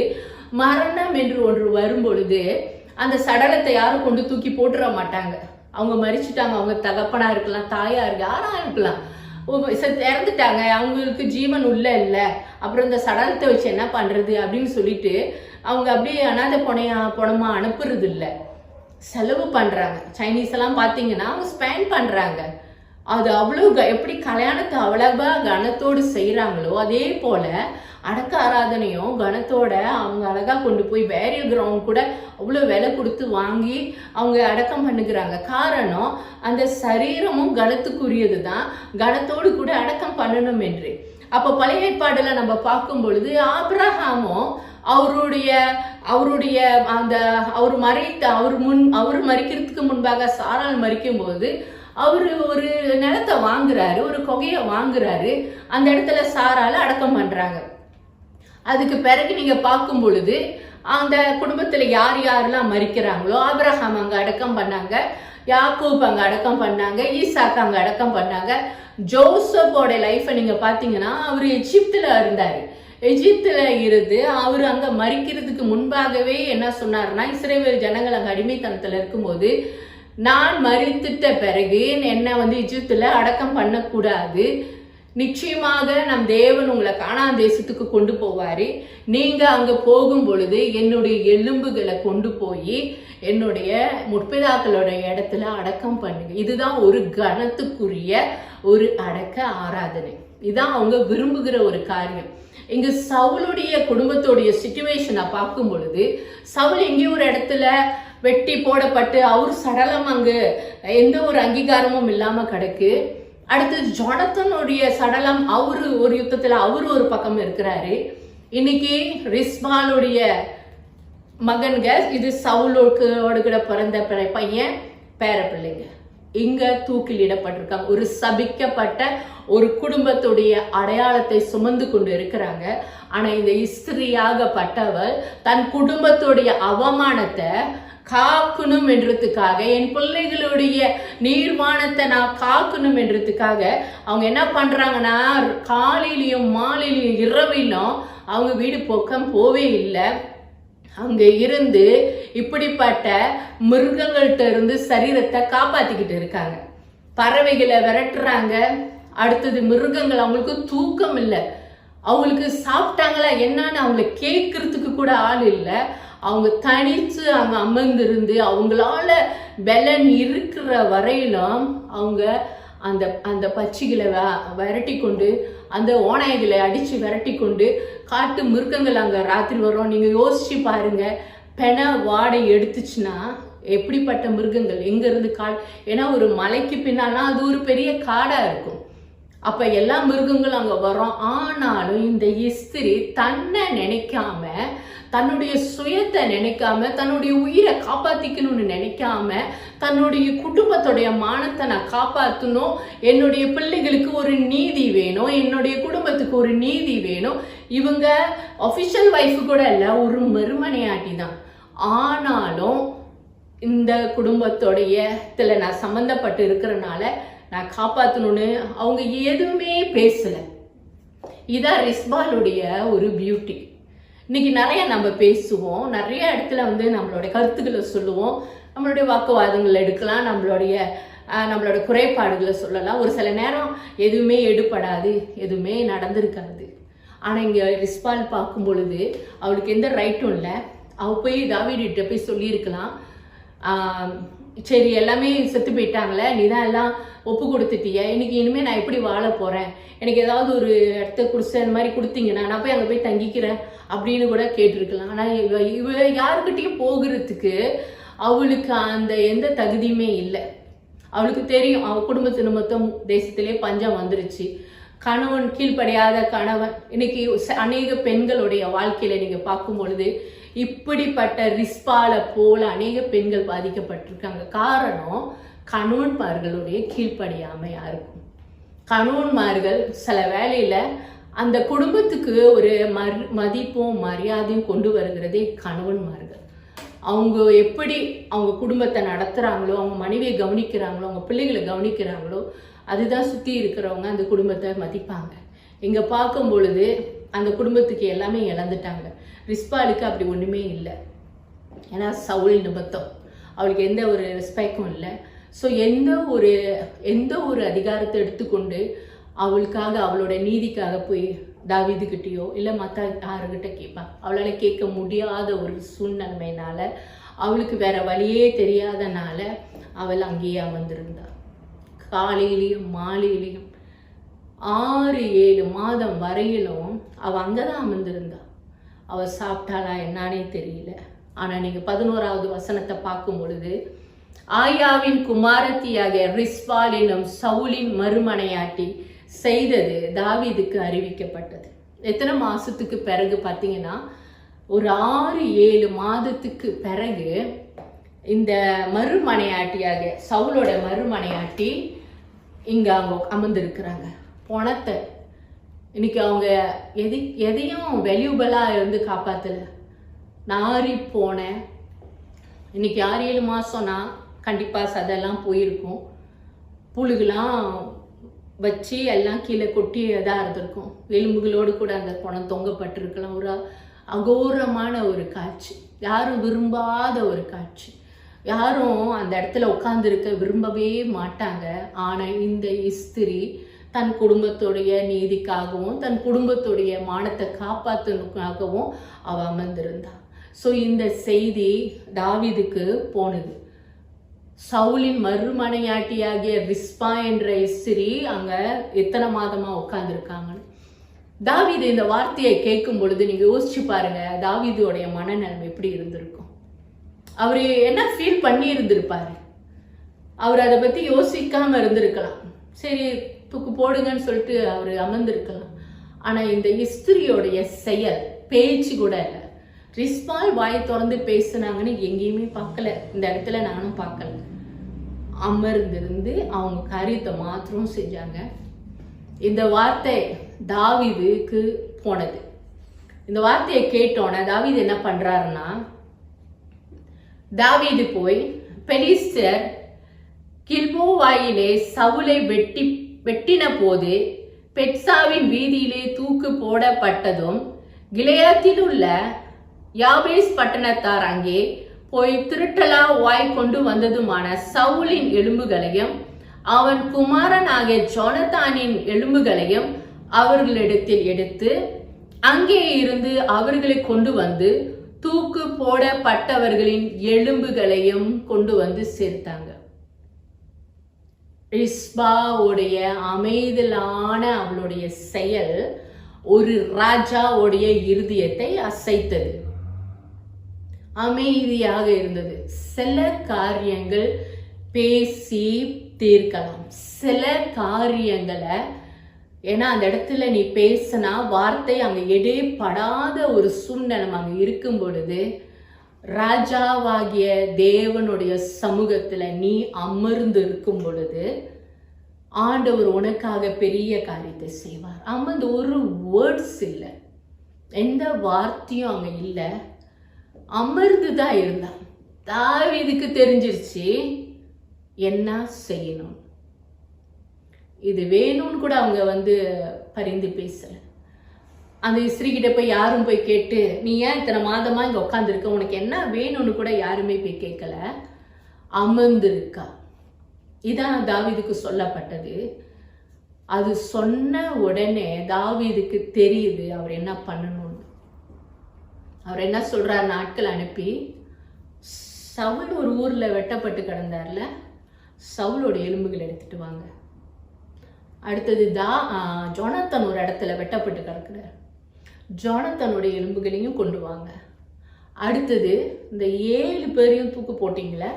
மரணம் என்று ஒன்று வரும் பொழுது அந்த சடலத்தை யாரும் கொண்டு தூக்கி போட்டுற மாட்டாங்க. அவங்க மரிச்சுட்டாங்க, அவங்க தகப்பனா இருக்கலாம், தாயா இருக்கு, யாரா இருக்கலாம், இறந்துட்டாங்க, அவங்களுக்கு ஜீவன் இல்ல, அப்புறம் இந்த சடலத்தை வச்சு என்ன பண்றது அப்படின்னு சொல்லிட்டு அவங்க அப்படியே அனாதை பணமா அனுப்புறது இல்லை, செலவு பண்றாங்க. சைனீஸ் எல்லாம் பாத்தீங்கன்னா அவங்க ஸ்பெண்ட் பண்றாங்க. அது அவ்வளவு எப்படி கல்யாணத்தை அவ்வளவா கனத்தோடு செய்யறாங்களோ அதே போல அடக்க ஆராதனையும் கனத்தோட அவங்க அழகா கொண்டு போய் பேரியல் கிரவுண்ட் கூட அவ்வளவு விலை கொடுத்து வாங்கி அவங்க அடக்கம் பண்ணுகிறாங்க. காரணம் அந்த சரீரமும் கனத்துக்குரியது தான், கனத்தோடு கூட அடக்கம் பண்ணணும் என்று. அப்ப பழைய ஏற்பாடுல நம்ம பார்க்கும் பொழுது ஆபிரகாமும் அவருடைய அவருடைய அந்த அவர் மறிக்கிறதுக்கு முன்பாக சாராள் மறிக்கும் போது அவரு ஒரு நிலத்தை வாங்குறாரு, ஒரு கொகையை வாங்குறாரு. அந்த இடத்துல சாரால அடக்கம் பண்றாங்க. அதுக்கு பிறகு நீங்க பார்க்கும் பொழுது அந்த குடும்பத்துல யார் யாரெல்லாம் மறிக்கிறாங்களோ, ஆபிரகாம் அங்க அடக்கம் பண்ணாங்க, யாக்கூப் அங்க அடக்கம் பண்ணாங்க, ஈசாக்கு அங்க அடக்கம் பண்ணாங்க. ஜோசப்போட லைஃபை நீங்க பாத்தீங்கன்னா அவர் எகிப்துல இருந்தாரு. எகிப்துல இருந்து அவர் அங்க மறிக்கிறதுக்கு முன்பாகவே என்ன சொன்னாருன்னா, இஸ்ரவேல் ஜனங்கள் அங்க அடிமைத்தனத்துல இருக்கும்போது, நான் மறித்துட்ட பிறகு என்ன எகிப்துல அடக்கம் பண்ணக்கூடாது, நிச்சயமாக நம் தேவன் உங்களை கானான் தேசத்துக்கு கொண்டு போவாரு, நீங்க அங்க போகும் பொழுது என்னுடைய எலும்புகளை கொண்டு போய் என்னுடைய முற்பிதாக்களோட இடத்துல அடக்கம் பண்ணுங்க. இதுதான் ஒரு கணத்துக்குரிய ஒரு அடக்க ஆராதனை. இதுதான் அவங்க விரும்புகிற ஒரு காரியம். இங்க சவுளுடைய குடும்பத்தோடைய சிச்சுவேஷனை பார்க்கும் பொழுது, சவுல் எங்கேயோ ஒரு இடத்துல வெட்டி போடப்பட்டு அவர் சடலம் அங்கு எந்த ஒரு அங்கீகாரமும் இல்லாம கிடக்கு. அடுத்து ஜொனத்தனுடைய சடலம் அவரு ஒரு யுத்தத்துல அவரு ஒரு பக்கம் இருக்கிறாரு. இன்னைக்கு ரிஸ்பாலுடைய மகன்க, இது சவுலோடு பிறந்த பையன், பேர பிள்ளைங்க இங்க தூக்கிலிடப்பட்டிருக்காங்க. ஒரு சபிக்கப்பட்ட ஒரு குடும்பத்துடைய அடையாளத்தை சுமந்து கொண்டு இருக்கிறாங்க. ஆனா இந்த ஸ்திரீயாகப்பட்டவள் தன் குடும்பத்துடைய அவமானத்தை காக்கணும் என்றதுக்காக, என் பிள்ளைகளுடைய நீர்மானத்தை நான் காக்கணும் என்றதுக்காக அவங்க என்ன பண்றாங்கன்னா, காலையிலையும் மாலையிலையும் இரவிலும் அவங்க வீடு பக்கம் போவே இல்லை. அங்க இருந்து இப்படிப்பட்ட மிருகங்கள்ட்ட இருந்து சரீரத்தை காப்பாத்திக்கிட்டு இருக்காங்க. பறவைகளை விரட்டுறாங்க. அடுத்தது மிருகங்கள், அவங்களுக்கு தூக்கம் இல்லை, அவங்களுக்கு சாப்பிட்டாங்களா என்னன்னு அவங்களை கேட்கறதுக்கு கூட ஆள் இல்லை. அவங்க தனிச்சு அங்க அமர்ந்திருந்து அவங்களால பலன் இருக்கிற வரையிலும் அவங்க அந்த அந்த பச்சிகளை விரட்டி கொண்டு, அந்த ஓநாய்களை அடிச்சு விரட்டி கொண்டு, காட்டு மிருகங்கள் அங்க ராத்திரி வரும். நீங்க யோசிச்சு பாருங்க, பெண வாடை எடுத்துச்சுன்னா எப்படிப்பட்ட மிருகங்கள் எங்க இருந்து ஏன்னா ஒரு மலைக்கு பின்னானா அது ஒரு பெரிய காடா இருக்கும். அப்ப எல்லா மிருகங்களும் அங்க வரும். ஆனாலும் இந்த ஸ்திரீ தன்னை நினைக்காம, தன்னுடைய சுயத்தை நினைக்காம, தன்னுடைய உயிரை காப்பாத்திக்கணும்னு நினைக்காம, தன்னுடைய குடும்பத்துடைய மானத்தை நான் காப்பாற்றணும், என்னுடைய பிள்ளைகளுக்கு ஒரு நீதி வேணும், என்னுடைய குடும்பத்துக்கு ஒரு நீதி வேணும். இவங்க அபிஷியல் வைஃப் கூட இல்ல, ஒரு மறுமனையாட்டி தான். ஆனாலும் இந்த குடும்பத்தோடைய நான் சம்பந்தப்பட்டு இருக்கிறனால நான் காப்பாற்றணும்னு அவங்க எதுவுமே பேசல. இதான் ரிஸ்பாலுடைய ஒரு பியூட்டி. இன்னைக்கு நிறைய நம்ம பேசுவோம், நிறைய இடத்துல நம்மளுடைய கருத்துக்களை சொல்லுவோம், நம்மளுடைய வாக்குவாதங்கள் எடுக்கலாம், நம்மளோட குறைபாடுகளை சொல்லலாம். ஒரு சில நேரம் எதுவுமே எடுபடாது, எதுவுமே நடந்திருக்காது. ஆனா இங்க ரிஸ்பால் பார்க்கும் பொழுது அவளுக்கு எந்த ரைட்டும் இல்லை. அவ போய் தாவீதுகிட்ட போய் சொல்லியிருக்கலாம், சரி எல்லாமே செத்து போயிட்டாங்களே, நீ தான் எல்லாம் ஒப்பு கொடுத்துட்டிய, இன்னைக்கு இனிமே நான் எப்படி வாழ போறேன், எனக்கு ஏதாவது ஒரு இடத்த குடிச்ச இந்த மாதிரி கொடுத்தீங்கன்னா நான் போய் அங்கே போய் தங்கிக்கிறேன் அப்படின்னு கூட கேட்டிருக்கலாம். ஆனால் இவ யாருக்கிட்டையும் போகிறதுக்கு அவளுக்கு அந்த எந்த தகுதியுமே இல்லை. அவளுக்கு தெரியும் அவ குடும்பத்து நிமித்தம் தேசத்திலே பஞ்சம் வந்துருச்சு, கணவன் கீழ்ப்படியாத கணவன். இன்னைக்கு அநேக பெண்களுடைய வாழ்க்கையில நீங்க பார்க்கும் பொழுது இப்படிப்பட்ட ரிஸ்பால போல அநேக பெண்கள் பாதிக்கப்பட்டிருக்காங்க. காரணம் கணவன்மார்களுடைய கீழ்ப்படியாமையா இருக்கும். கணவன்மார்கள் சில வேலையில அந்த குடும்பத்துக்கு ஒரு மதிப்பும் மரியாதையும் கொண்டு வருகிறதே கணவன்மார்கள். அவங்க எப்படி அவங்க குடும்பத்தை நடத்துறாங்களோ, அவங்க மனைவியை கவனிக்கிறாங்களோ, அவங்க பிள்ளைகளை கவனிக்கிறாங்களோ, அதுதான் சுத்தி இருக்கிறவங்க அந்த குடும்பத்தை மதிப்பாங்க. இங்க பார்க்கும் பொழுது அந்த குடும்பத்துக்கு எல்லாமே இழந்துட்டாங்க. ரிஸ்பாலுக்கு அப்படி ஒண்ணுமே இல்லை. ஏன்னா சவுல் நிமித்தம் அவளுக்கு எந்த ஒரு ரெஸ்பெக்டும் இல்லை. ஸோ எந்த ஒரு அதிகாரத்தை எடுத்துக்கொண்டு அவளுக்காக அவளோட நீதிக்காக போய் தாவீதுகிட்டயோ இல்லை மற்ற யாருக்கிட்ட கேட்பா. அவளால் கேட்க முடியாத ஒரு சூழ்நிலைமையினால, அவளுக்கு வேற வழியே தெரியாதனால அவள் அங்கேயே அமர்ந்திருந்தா. காலையிலையும் மாலையிலையும் 6-7 மாதம் வரையிலும் அவள் அங்கதான் அமர்ந்திருந்தா. அவள் சாப்பிட்டாளா என்னானே தெரியல. ஆனா நீங்க 11வது வசனத்தை பார்க்கும் பொழுது, ஆயாவின் குமாரத்தியாக ரிஸ்பால் என்னும் சவுலின் மறுமனையாட்டி செய்தது தாவீதுக்கு அறிவிக்கப்பட்டது. எத்தனை மாசத்துக்கு பிறகு பார்த்தீங்கன்னா ஒரு 6-7 மாதத்துக்கு பிறகு இந்த மறுமனையாட்டியாக சவுலோட மறுமனையாட்டி இங்க அவங்க அமர்ந்திருக்கிறாங்க. பணத்தை இன்னைக்கு அவங்க எதையும் வேல்யூபிளா இருந்து காப்பாத்தல, நாரி போன. இன்னைக்கு 6-7 மாசம்னா கண்டிப்பா சதெல்லாம் போயிருக்கும், புழுகெல்லாம் வச்சு எல்லாம் கீழே கொட்டியதாக இருந்திருக்கும், எலும்புகளோடு கூட அந்த பணம் தொங்கப்பட்டிருக்கலாம். ஒரு அகோரமான ஒரு காட்சி, யாரும் விரும்பாத ஒரு காட்சி, யாரும் அந்த இடத்துல உட்கார்ந்துருக்க விரும்பவே மாட்டாங்க. ஆனால் இந்த இஸ்திரி தன் குடும்பத்துடைய நீதிக்காகவும் தன் குடும்பத்துடைய மானத்தை காப்பாற்றுக்காகவும் அவ அமர்ந்திருந்தா. ஸோ இந்த செய்தி தாவீதுக்கு போனது. சவுலின் மறுமனையாட்டியாகிய ரிஸ்பா என்ற இஸ்திரி அங்க எத்தனை மாதமா உட்கார்ந்துருக்காங்கன்னு. தாவீது இந்த வார்த்தையை கேட்கும் பொழுது நீங்க யோசிச்சு பாருங்க, தாவீதுடைய மனநிலைமை எப்படி இருந்திருக்கும். அவரு என்ன ஃபீல் பண்ணி இருந்திருப்பாரு. அவர் அதை பத்தி யோசிக்காம இருந்திருக்கலாம், சரி தூக்கு போடுங்கன்னு சொல்லிட்டு அவர் அமர்ந்திருக்கலாம். ஆனா இந்த இஸ்திரியோடைய செயல், பேச்சு கூட இல்லை. ரிஸ்பால் வாய் திறந்து பேசுனாங்கன்னு எங்கேயுமே பார்க்கல, இந்த இடத்துல நானும் பார்க்கல. அமர்ந்திருந்து அவங்க காரியத்தை மாத்திரம் செஞ்சாங்க. இந்த வார்த்தை தாவீதுக்கு போனது. இந்த வார்த்தையை கேட்டோன்னே தாவீது என்ன பண்றாருன்னா, தாவீது போய் பெலிஸ்தர் கில்போவாயிலே சவுலை வெட்டின போது பெட்சாவின் வீதியிலே தூக்கு போடப்பட்டதும் கிலெயாத்தில் உள்ள யாபேஸ் பட்டணத்தார் அங்கே போய் திருட்டலா வாய் கொண்டு வந்ததுமான சவுலின் எலும்புகளையும் அவன் குமாரனாகிய ஜோனத்தானின் எலும்புகளையும் அவர்களிடத்தில் எடுத்து அங்கே இருந்து அவர்களை கொண்டு வந்து தூக்கு போடப்பட்டவர்களின் எலும்புகளையும் கொண்டு வந்து சேர்த்தாங்க. ரிஸ்பாவுடைய அமைதலான அவளுடைய செயல் ஒரு ராஜாவுடைய இருதயத்தை அசைத்தது. அமைதியாக இருந்தது. சில காரியங்கள் பேசி தீர்க்கலாம், சில காரியங்களை ஏன்னா அந்த இடத்துல நீ பேசினா வார்த்தை அங்க எடைப்படாத ஒரு சூழ்நிலை அங்க இருக்கும் பொழுது, ராஜாவாகிய தேவனுடைய சமூகத்துல நீ அமர்ந்து இருக்கும் பொழுது ஆண்டவர் உனக்காக பெரிய காரியத்தை செய்வார். அமர்ந்து ஒரு வேர்ட்ஸ் இல்லை, எந்த வார்த்தையும் அங்க இல்லை, அமர்ந்துதான் இருந்தான். தாவீதுக்கு தெரிஞ்சிருச்சு என்ன செய்யணும். இது வேணும்னு கூட அவங்க பரிந்து பேசல. அந்த ஸ்திரீ கிட்ட போய் யாரும் போய் கேட்டு நீ ஏன் இத்தனை மாதமா இங்க உட்காந்துருக்க, உனக்கு என்ன வேணும்னு கூட யாருமே போய் கேட்கல, அமர்ந்திருக்கா. இதான் தாவீதுக்கு சொல்லப்பட்டது. அது சொன்ன உடனே தாவீதுக்கு தெரியுது அவர் என்ன பண்ணணும்னு. அவர் என்ன சொல்றார், நாட்கள் அனுப்பி சவுல் ஒரு ஊர்ல வெட்டப்பட்டு கிடந்தார்ல, சவுலோட எலும்புகள் எடுத்துட்டு வாங்க. அடுத்தது ஜோனத்தான் ஒரு இடத்துல வெட்டப்பட்டு கிடக்குறார், ஜோனத்தானுடைய எலும்புகளையும் கொண்டு வாங்க. அடுத்தது இந்த 7 பேரையும் தூக்கு போட்டிங்களே,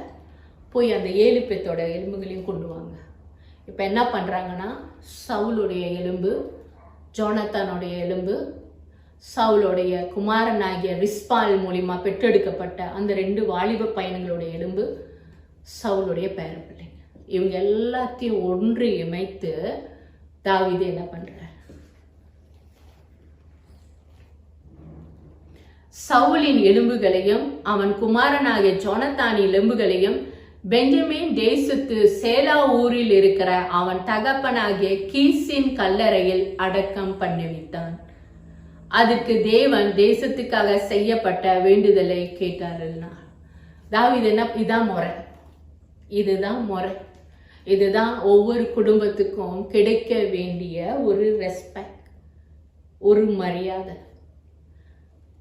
போய் அந்த 7 பேர்த்தோட எலும்புகளையும் கொண்டு வாங்க. இப்போ என்ன பண்ணுறாங்கன்னா, சவுலுடைய எலும்பு, ஜோனத்தானுடைய எலும்பு, சவுலுடைய குமாரனாகிய ரிஸ்பால் மூலிமா பெற்றெடுக்கப்பட்ட அந்த 2 வாலிப பையன்களுடைய எலும்பு, சவுலுடைய பேர பிள்ளைங்க, இவங்க எல்லாத்தையும் ஒன்று இணைத்து தாவீது என்ன பண்றார், சவுலின் எலும்புகளையும் அவன் குமாரனாகிய ஜோனத்தானின் எலும்புகளையும் பெஞ்சமின் தேசத்து சேலா ஊரில் இருக்கிற அவன் தகப்பனாகிய கீசின் கல்லறையில் அடக்கம் பண்ணிவிட்டான். அதற்கு தேவன் தேசத்துக்காக செய்யப்பட்ட வேண்டுதலை கேட்டாருன்னா, தாவீது என்ன, இதான் முறை, இதுதான் முறை, இதுதான் ஒவ்வொரு குடும்பத்துக்கும் கிடைக்க வேண்டிய ஒரு ரெஸ்பெக்ட், ஒரு மரியாதை.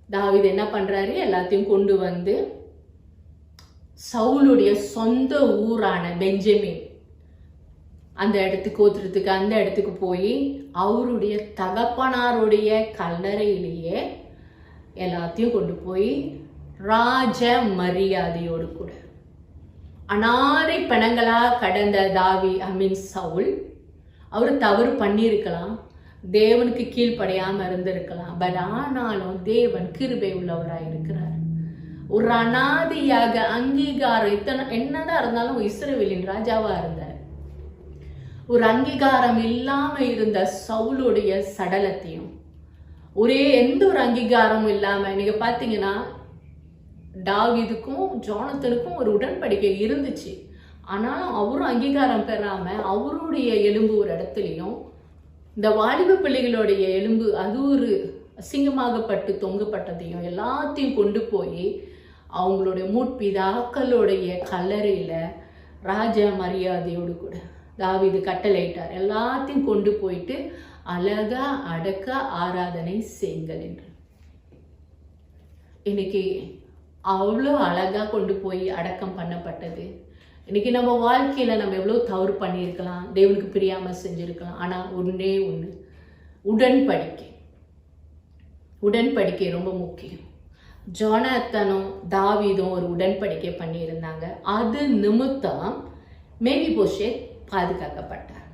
தாவீது என்ன பண்றாரு, எல்லாத்தையும் கொண்டு வந்து சவுலுடைய சொந்த ஊரான பெஞ்சமின் அந்த இடத்துக்கு ஓத்துறதுக்கு அந்த இடத்துக்கு போய் அவருடைய தகப்பனாருடைய கல்லறையிலேயே எல்லாத்தையும் கொண்டு போய் ராஜ மரியாதையோடு கூட அனாதை பணங்களா கடந்த சவுல் அவர் தவறு பண்ணியிருக்கலாம், தேவனுக்கு கீழ்ப்படையாம இருந்திருக்கலாம். பட் ஆனாலும் தேவன் கிருபை உள்ளவராய் இருக்கிறார். ஒரு அனாதையாக அங்கீகாரம் என்னதான் இருந்தாலும் இஸ்ரவேலின் ராஜாவா இருந்தார். ஒரு அங்கீகாரம் இல்லாம இருந்த சவுலுடைய சடலத்தையும் எந்த ஒரு அங்கீகாரமும் இல்லாம நீங்க பாத்தீங்கன்னா தாவீதுக்கும் ஜோனத்தனுக்கும் ஒரு உடன்படிக்கை இருந்துச்சு. ஆனாலும் அவரும் அங்கீகாரம் பெறாம அவருடைய எலும்பு ஒரு இடத்துலையும் இந்த வாலிப பிள்ளைகளுடைய எலும்பு அது ஒரு அசிங்கமாகப்பட்டு தொங்கப்பட்டதையும் எல்லாத்தையும் கொண்டு போய் அவங்களுடைய முற்பிதாக்களுடைய கல்லறையில ராஜ மரியாதையோடு கூட தாவீது கட்டளையிட்டார், எல்லாத்தையும் கொண்டு போயிட்டு அழகா அடக்க ஆராதனை செய்யுங்கள் என்று. இன்னைக்கு அவ்வளோ அழகா கொண்டு போய் அடக்கம் பண்ணப்பட்டது. இன்னைக்கு நம்ம வாழ்க்கையில நம்ம எவ்வளவு தவறு பண்ணியிருக்கலாம், தேவனுக்கு பிரியாம செஞ்சிருக்கலாம். ஆனா ஒண்ணே ஒண்ணு, உடன்படிக்கை ரொம்ப முக்கியம். ஜோனத்தனும் தாவீதும் ஒரு உடன்படிக்கை பண்ணியிருந்தாங்க. அது நிமித்தம் மேவிபோஷேத் பாதுகாக்கப்பட்டார்.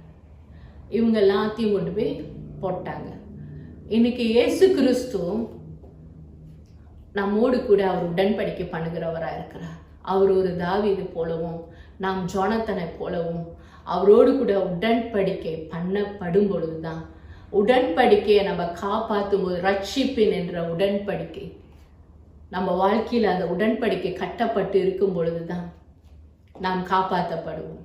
இவங்க எல்லாத்தையும் கொண்டு போய் போட்டாங்க. இன்னைக்கு இயேசு கிறிஸ்து நம்மோடு கூட அவர் உடன்படிக்கை பண்ணுகிறவராக இருக்கிறார். அவர் ஒரு தாவீது போலவும் நாம் ஜோனத்தனை போலவும் அவரோடு கூட உடன்படிக்கை பண்ணப்படும் பொழுதுதான், உடன்படிக்கையை நம்ம காப்பாற்றும் போது, ரட்சிப்பின் என்ற உடன்படிக்கை நம்ம வாழ்க்கையில் அந்த உடன்படிக்கை கட்டப்பட்டு இருக்கும் பொழுதுதான் நாம் காப்பாற்றப்படுவோம்.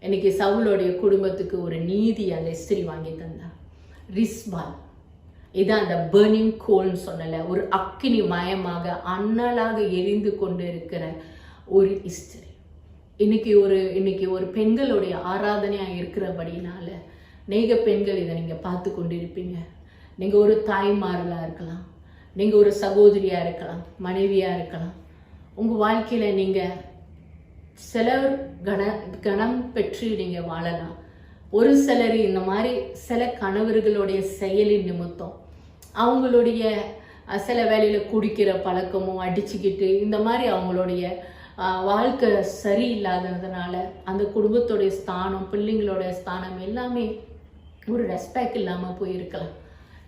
இன்னைக்கு சவுலுடைய குடும்பத்துக்கு ஒரு நீதி அந்த ஸ்திரீ வாங்கி தந்தார். ரிஸ்பால், இதான் அந்த பர்னிங் கோல்னு சொன்னல, ஒரு அக்கினி மயமாக அனலாக எரிந்து கொண்டு இருக்கிற ஒரு ஸ்திரீ. இன்னைக்கு ஒரு பெண்களுடைய ஆராதனையா இருக்கிறபடினால அநேக பெண்கள் இதை நீங்க பார்த்து கொண்டு இருப்பீங்க. நீங்க ஒரு தாய்மார்களா இருக்கலாம், நீங்க ஒரு சகோதரியா இருக்கலாம், மனைவியா இருக்கலாம். உங்க வாழ்க்கையில நீங்க சிலர் கணம் பெற்று நீங்க வாழலாம். ஒரு சிலர் இந்த மாதிரி சில கணவர்களுடைய செயலின் நிமித்தம் அவங்களுடைய சில வேலையில குடிக்கிற பழக்கமும் அடிச்சுக்கிட்டு இந்த மாதிரி அவங்களுடைய வாழ்க்கை சரியில்லாததுனால அந்த குடும்பத்தோடைய ஸ்தானம், பிள்ளைங்களோட ஸ்தானம் எல்லாமே ஒரு ரெஸ்பெக்ட் இல்லாம போயிருக்கலாம்.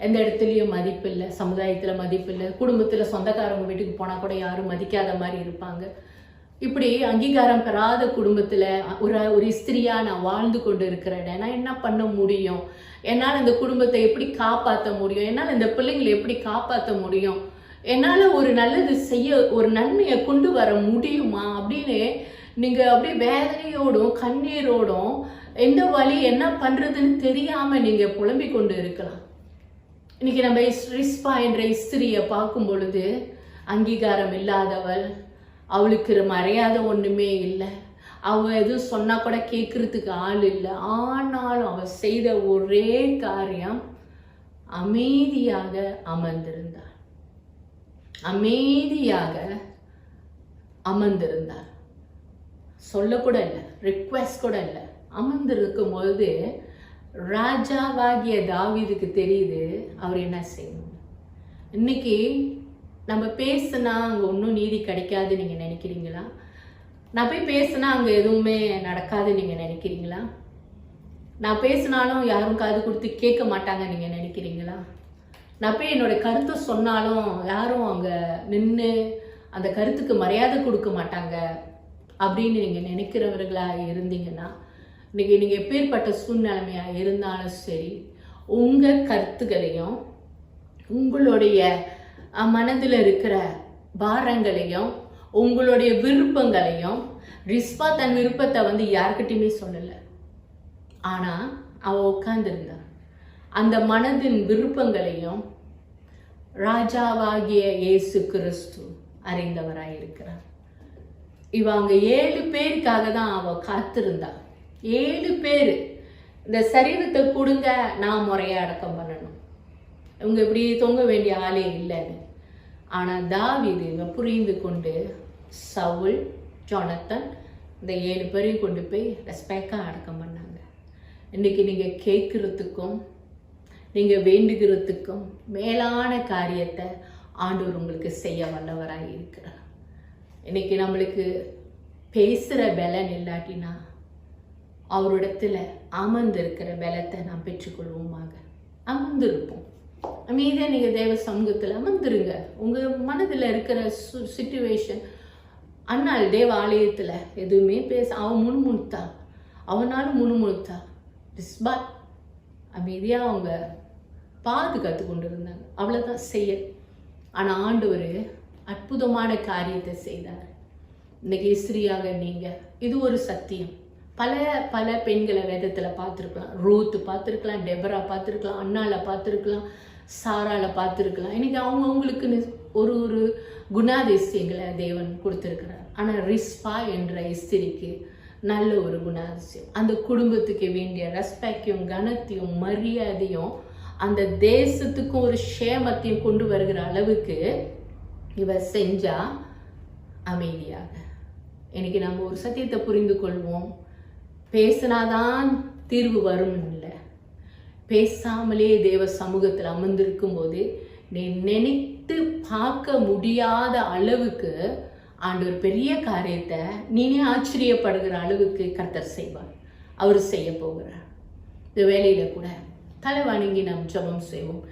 எந்த இடத்துலையும் மதிப்பு இல்லை, சமுதாயத்துல மதிப்பு இல்லை, குடும்பத்துல சொந்தக்காரங்க வீட்டுக்கு போனா கூட யாரும் மதிக்காத மாதிரி இருப்பாங்க. இப்படி அங்கீகாரம் பெறாத குடும்பத்துல ஒரு ஸ்திரியா நான் வாழ்ந்து கொண்டு இருக்கிறேன். நான் என்ன பண்ண முடியும், என்னால் இந்த குடும்பத்தை எப்படி காப்பாற்ற முடியும், என்னால் இந்த பிள்ளைங்களை எப்படி காப்பாற்ற முடியும், என்னால் ஒரு நல்லது செய்ய, ஒரு நன்மையை கொண்டு வர முடியுமா அப்படின்னு நீங்க அப்படியே வேதனையோடும் கண்ணீரோடும் எந்த வழி என்ன பண்றதுன்னு தெரியாம நீங்க புலம்பிக் கொண்டு இருக்கலாம். இன்னைக்கு நம்ம ரிஸ்பா என்ற ஸ்திரியை பார்க்கும் பொழுது அங்கீகாரம் இல்லாதவள், அவளுக்கு மறையாத ஒண்ணுமே இல்லை, அவ எதுவும் சொன்னா கூட கேட்கறதுக்கு ஆள் இல்லை. ஆனாலும் அவ செய்த ஒரே காரியம் அமைதியாக அமர்ந்திருந்தார். சொல்லக்கூட இல்லை, ரிக்வெஸ்ட் கூட இல்லை. அமர்ந்திருக்கும் பொழுது ராஜாவாகிய தாவீதுக்கு தெரியுது அவர் என்ன செய்யணும். இன்னைக்கு நம்ம பேசுனா அங்க ஒன்றும் நீதி கிடைக்காது நீங்க நினைக்கிறீங்களா? நான் போய் பேசுனா அங்க எதுவுமே நடக்காது நீங்க நினைக்கிறீங்களா? நான் பேசினாலும் யாரும் காது கொடுத்து கேட்க மாட்டாங்க நீங்க நினைக்கிறீங்களா? நான் போய் என்னோட கருத்தை சொன்னாலும் யாரும் அங்க நின்று அந்த கருத்துக்கு மரியாதை கொடுக்க மாட்டாங்க அப்படின்னு நீங்க நினைக்கிறவர்களா இருந்தீங்கன்னா, இன்னைக்கு நீங்க எப்பேற்பட்ட சூழ்நிலைமையா இருந்தாலும் சரி, உங்க கருத்துக்களையும் உங்களுடைய மனதில் இருக்கிற பாரங்களையும் உங்களுடைய விருப்பங்களையும், ரிஸ்பா தன் விருப்பத்தை யார்கிட்டையுமே சொல்லல, ஆனா அவ உட்கார்ந்திருந்தா. அந்த மனதின் விருப்பங்களையும் ராஜாவாகிய இயேசு கிறிஸ்து அறிந்தவராயிருக்கிறார். இவங்க 7 பேருக்காக தான் அவ காத்திருந்தா. 7 பேர் இந்த சரீரத்தை கொடுங்க, நான் முறையா அடக்கம் பண்ணணும், இவங்க இப்படி தொங்க வேண்டிய ஆளே இல்லைன்னு. ஆனா தாவீது புரிந்து கொண்டு சவுல், ஜோனத்தன் இந்த 7 பேரையும் கொண்டு போய் ரெஸ்பெக்டா அடக்கம் பண்ணாங்க. இன்னைக்கு நீங்க கேட்கறதுக்கும் நீங்க வேண்டுகிறதுக்கும் மேலான காரியத்தை ஆண்டவர் உங்களுக்கு செய்ய வல்லவராய் இருக்கிறார். இன்னைக்கு நம்மளுக்கு பேசுற பலன் இல்லாட்டினா அவரிடத்துல அமர்ந்திருக்கிற பலத்தை நாம் பெற்றுக்கொள்வோமாக. அமர்ந்திருப்போம். அமைதியா நீங்க தேவ சமூகத்துல அமர்ந்துருங்க. உங்க மனதுல இருக்கிற சிச்சுவேஷன், அண்ணாள் தேவ ஆலயத்துல எதுவுமே அவன் முணுமுணுத்தா, அவனாலும் முணுமுணுத்தா, டிஸ்பாட் அமைதியா அவங்க பாதுகாத்து கொண்டு இருந்தாங்க. அவ்வளவுதான் செயல். ஆனா ஆண்டவர் அற்புதமான காரியத்தை செய்தார். இன்னைக்கு எஸ்ரியாக நீங்க, இது ஒரு சத்தியம். பல பல பெண்களை வேதத்துல பார்த்துருக்கலாம். ரூத் பார்த்துருக்கலாம், டெபரா பார்த்துருக்கலாம், அண்ணால பார்த்துருக்கலாம், சாரால பார்த்துருக்கலாம். இன்னைக்கு அவங்களுக்குன்னு ஒரு ஒரு குணாதிசயங்களை தேவன் கொடுத்துருக்கிறார். ஆனா ரிஸ்பா என்ற எஸ்திரிக்கு நல்ல ஒரு குணாதிசயம். அந்த குடும்பத்துக்கு வேண்டிய ரெஸ்பெக்டையும் கனத்தையும் மரியாதையும் அந்த தேசத்துக்கும் ஒரு சேமத்தையும் கொண்டு வருகிற அளவுக்கு இவ செஞ்சா அமைதியாக. இன்னைக்கு நம்ம ஒரு சத்தியத்தை புரிந்து கொள்வோம். பேசினாதான் தீர்வு வரும் இல்லை. பேசாமலே தேவ சமூகத்தில் அமர்ந்திருக்கும் போது நீ நினைத்து பார்க்க முடியாத அளவுக்கு ஆண்டவர் பெரிய காரியத்தை நீனே ஆச்சரியப்படுகிற அளவுக்கு கர்த்தர் செய்வார். அவர் செய்ய போகிறார். இந்த வேலையில கூட தலை வணங்கி நாம் ஜெபம் செய்வோம்.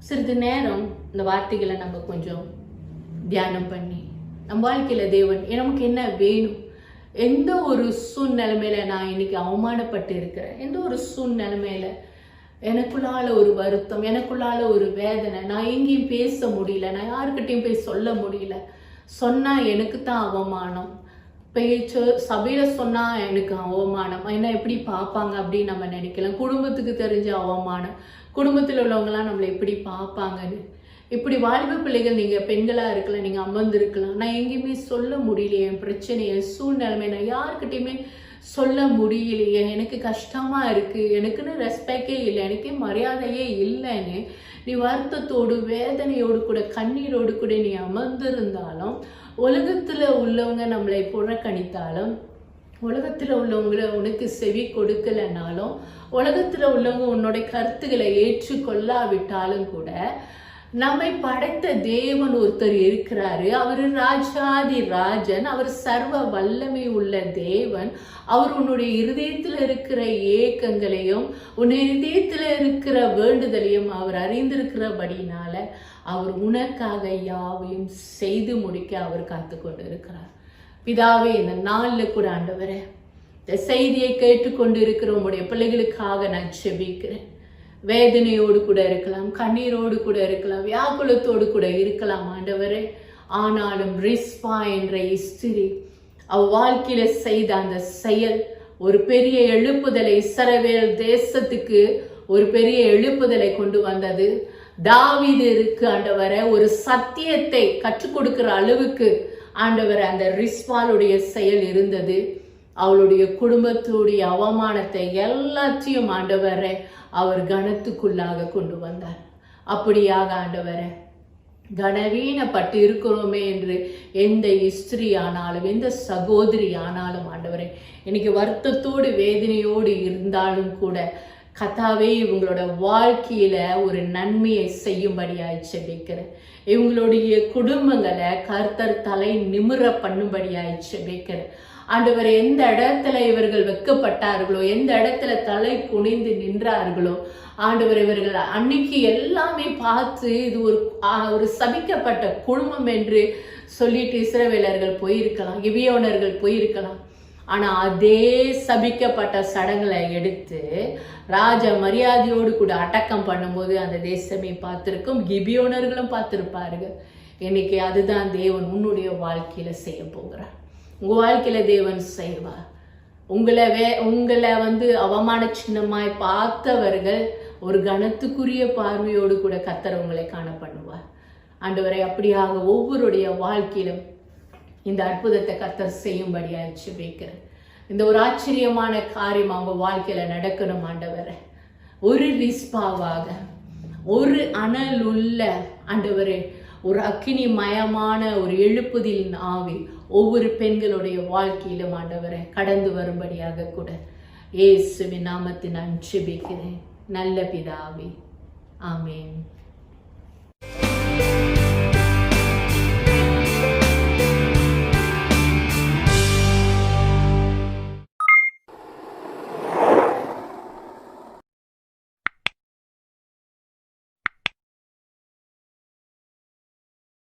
சிறிது நேரம் இந்த வார்த்தைகளை நம்ம கொஞ்சம் தியானம் பண்ணி நம்ம வாழ்க்கையில தேவன் நமக்கு என்ன வேணும், எந்த ஒரு சூழ்நிலைமையில நான் இன்னைக்கு அவமானப்பட்டு இருக்கிறேன், எந்த ஒரு சூழ்நிலைமையில எனக்குள்ளால ஒரு வருத்தம், எனக்குள்ளால ஒரு வேதனை, நான் எங்கேயும் பேச முடியல, நான் யாருக்கிட்டையும் போய் சொல்ல முடியல, சொன்னா எனக்கு தான் அவமானம், பேச்சு சபையில சொன்னா எனக்கு அவமானம், என்ன எப்படி பார்ப்பாங்க அப்படின்னு நம்ம நினைக்கலாம். குடும்பத்துக்கு தெரிஞ்ச அவமானம், குடும்பத்தில் உள்ளவங்கலாம் நம்மளை எப்படி பார்ப்பாங்கன்னு. இப்படி வாலிப பிள்ளைகள், நீங்க பெண்களா இருக்கலாம், நீங்க அமர்ந்திருக்கலாம், நான் எங்கேயுமே சொல்ல முடியலையே என் பிரச்சனையை, சூழ்நிலைமை, நான் யாருக்கிட்டையுமே சொல்ல முடியலையே, எனக்கு கஷ்டமா இருக்கு, எனக்குன்னு ரெஸ்பெக்டே இல்லை, எனக்கே மரியாதையே இல்லைன்னு நீ வருத்தத்தோடு வேதனையோடு கூட கண்ணீரோடு கூட நீ அமர்ந்திருந்தாலும், உலகத்துல உள்ளவங்க நம்மளை புறக்கணித்தாலும், உலகத்துல உள்ளவங்களை உனக்கு செவி கொடுக்கலனாலும், உலகத்துல உள்ளவங்க உன்னுடைய கருத்துக்களை ஏற்றுக்கொள்ளாவிட்டாலும் கூட நம்மை படைத்த தேவன் ஒருத்தர் இருக்கிறாரு. அவர் ராஜாதி ராஜன், அவர் சர்வ வல்லமை உள்ள தேவன். அவர் உன்னுடைய இருதயத்துல இருக்கிற ஏக்கங்களையும் உன்னுடைய இருதயத்துல இருக்கிற வேண்டுதலையும் அவர் அறிந்திருக்கிறபடினால அவர் உனக்காக யாவையும் செய்து முடிக்க அவர் காத்து கொண்டு இருக்கிறார். பிதாவே, இந்த நாள்ல கூட ஆண்டவரே, இந்த செய்தியை கேட்டுக்கொண்டு இருக்கிற உங்களுடைய பிள்ளைகளுக்காக நான் ஜெபிக்கிறேன். வேதனையோடு கூட இருக்கலாம், கண்ணீரோடு கூட இருக்கலாம், வியாகுலத்தோடு கூட இருக்கலாம் ஆண்டவரே. ஆனாலும் ரிஸ்பா என்ற எஸ்திரி அவ் வாழ்க்கையில செய்த அந்த செயல் ஒரு பெரிய எழுப்புதலை, இஸ்ரவேல் தேசத்துக்கு ஒரு பெரிய எழுப்புதலை கொண்டு வந்தது. தாவீதுக்கு ஆண்டவரை ஒரு சத்தியத்தை கற்றுக் கொடுக்கிற அளவுக்கு ஆண்டவரை அந்த ரிஸ்பாலுடைய செயல் இருந்தது. அவளுடைய குடும்பத்துடைய அவமானத்தை எல்லாத்தையும் ஆண்டவரை அவர் கனத்துக்குள்ளாக கொண்டு வந்தார். அப்படியாக ஆண்டவரை கனவீனப்பட்டு இருக்கிறோமே என்று எந்த ஸ்திரீ ஆனாலும் எந்த சகோதரி ஆனாலும் ஆண்டவரை இன்னைக்கு வருத்தத்தோடு வேதனையோடு இருந்தாலும் கூட கர்த்தாவே இவங்களோட வாழ்க்கையில ஒரு நன்மையை செய்யும்படியாய் ஜெபிக்கிறேன். இவங்களுடைய குடும்பங்களை கர்த்தர் தலை நிமிர பண்ணும்படியாய் ஜெபிக்கிறேன். ஆண்டவர் எந்த இடத்துல இவர்கள் வெட்கப்பட்டார்களோ, எந்த இடத்துல தலை குனிந்து நின்றார்களோ ஆண்டவர், இவர்கள் அன்னைக்கு எல்லாமே பார்த்து இது ஒரு சபிக்கப்பட்ட குடும்பம் என்று சொல்லிட்டு இஸ்ரவேலர்கள் போயிருக்கலாம், கிபியோனர்கள் போயிருக்கலாம். ஆனா அதே சபிக்கப்பட்ட சடங்குகளை எடுத்து ராஜ மரியாதையோடு கூட அடக்கம் பண்ணும்போது அந்த தேசமே பார்த்திருக்கும், கிபியோனர்களும் பார்த்திருப்பார்கள். இன்னைக்கு அதுதான் தேவன் உன்னுடைய வாழ்க்கையில செய்ய போகிறார். உங்க வாழ்க்கையில தேவன் செய்வார். உங்களை அவமான சின்னமாய் பார்த்தவர்கள் ஒரு கனத்துக்குரிய பார்வையோடு கூட கர்த்தர் உங்களை காண பண்ணுவார். ஆண்டவரை அப்படியாக ஒவ்வொருடைய வாழ்க்கையிலும் இந்த அற்புதத்தை கர்த்தர் செய்யும்படியா ஜெபிக்கிறேன். இந்த ஒரு ஆச்சரியமான காரியம் அவங்க வாழ்க்கையில நடக்கணும் ஆண்டவரை. ஒரு ரிஸ்பாவாக, ஒரு அனல் உள்ள ஆண்டவரே, ஒரு அக்கினி மயமான ஒரு எழுப்புதலின் ஆவி ஒவ்வொரு பெண்களுடைய வாழ்க்கையிலும் ஆண்டவரை கடந்து வரும்படியாக கூட இயேசுவின் நாமத்தில் நான் ஜெபிக்கிறேன். நல்ல பிதாவே, ஆமென்.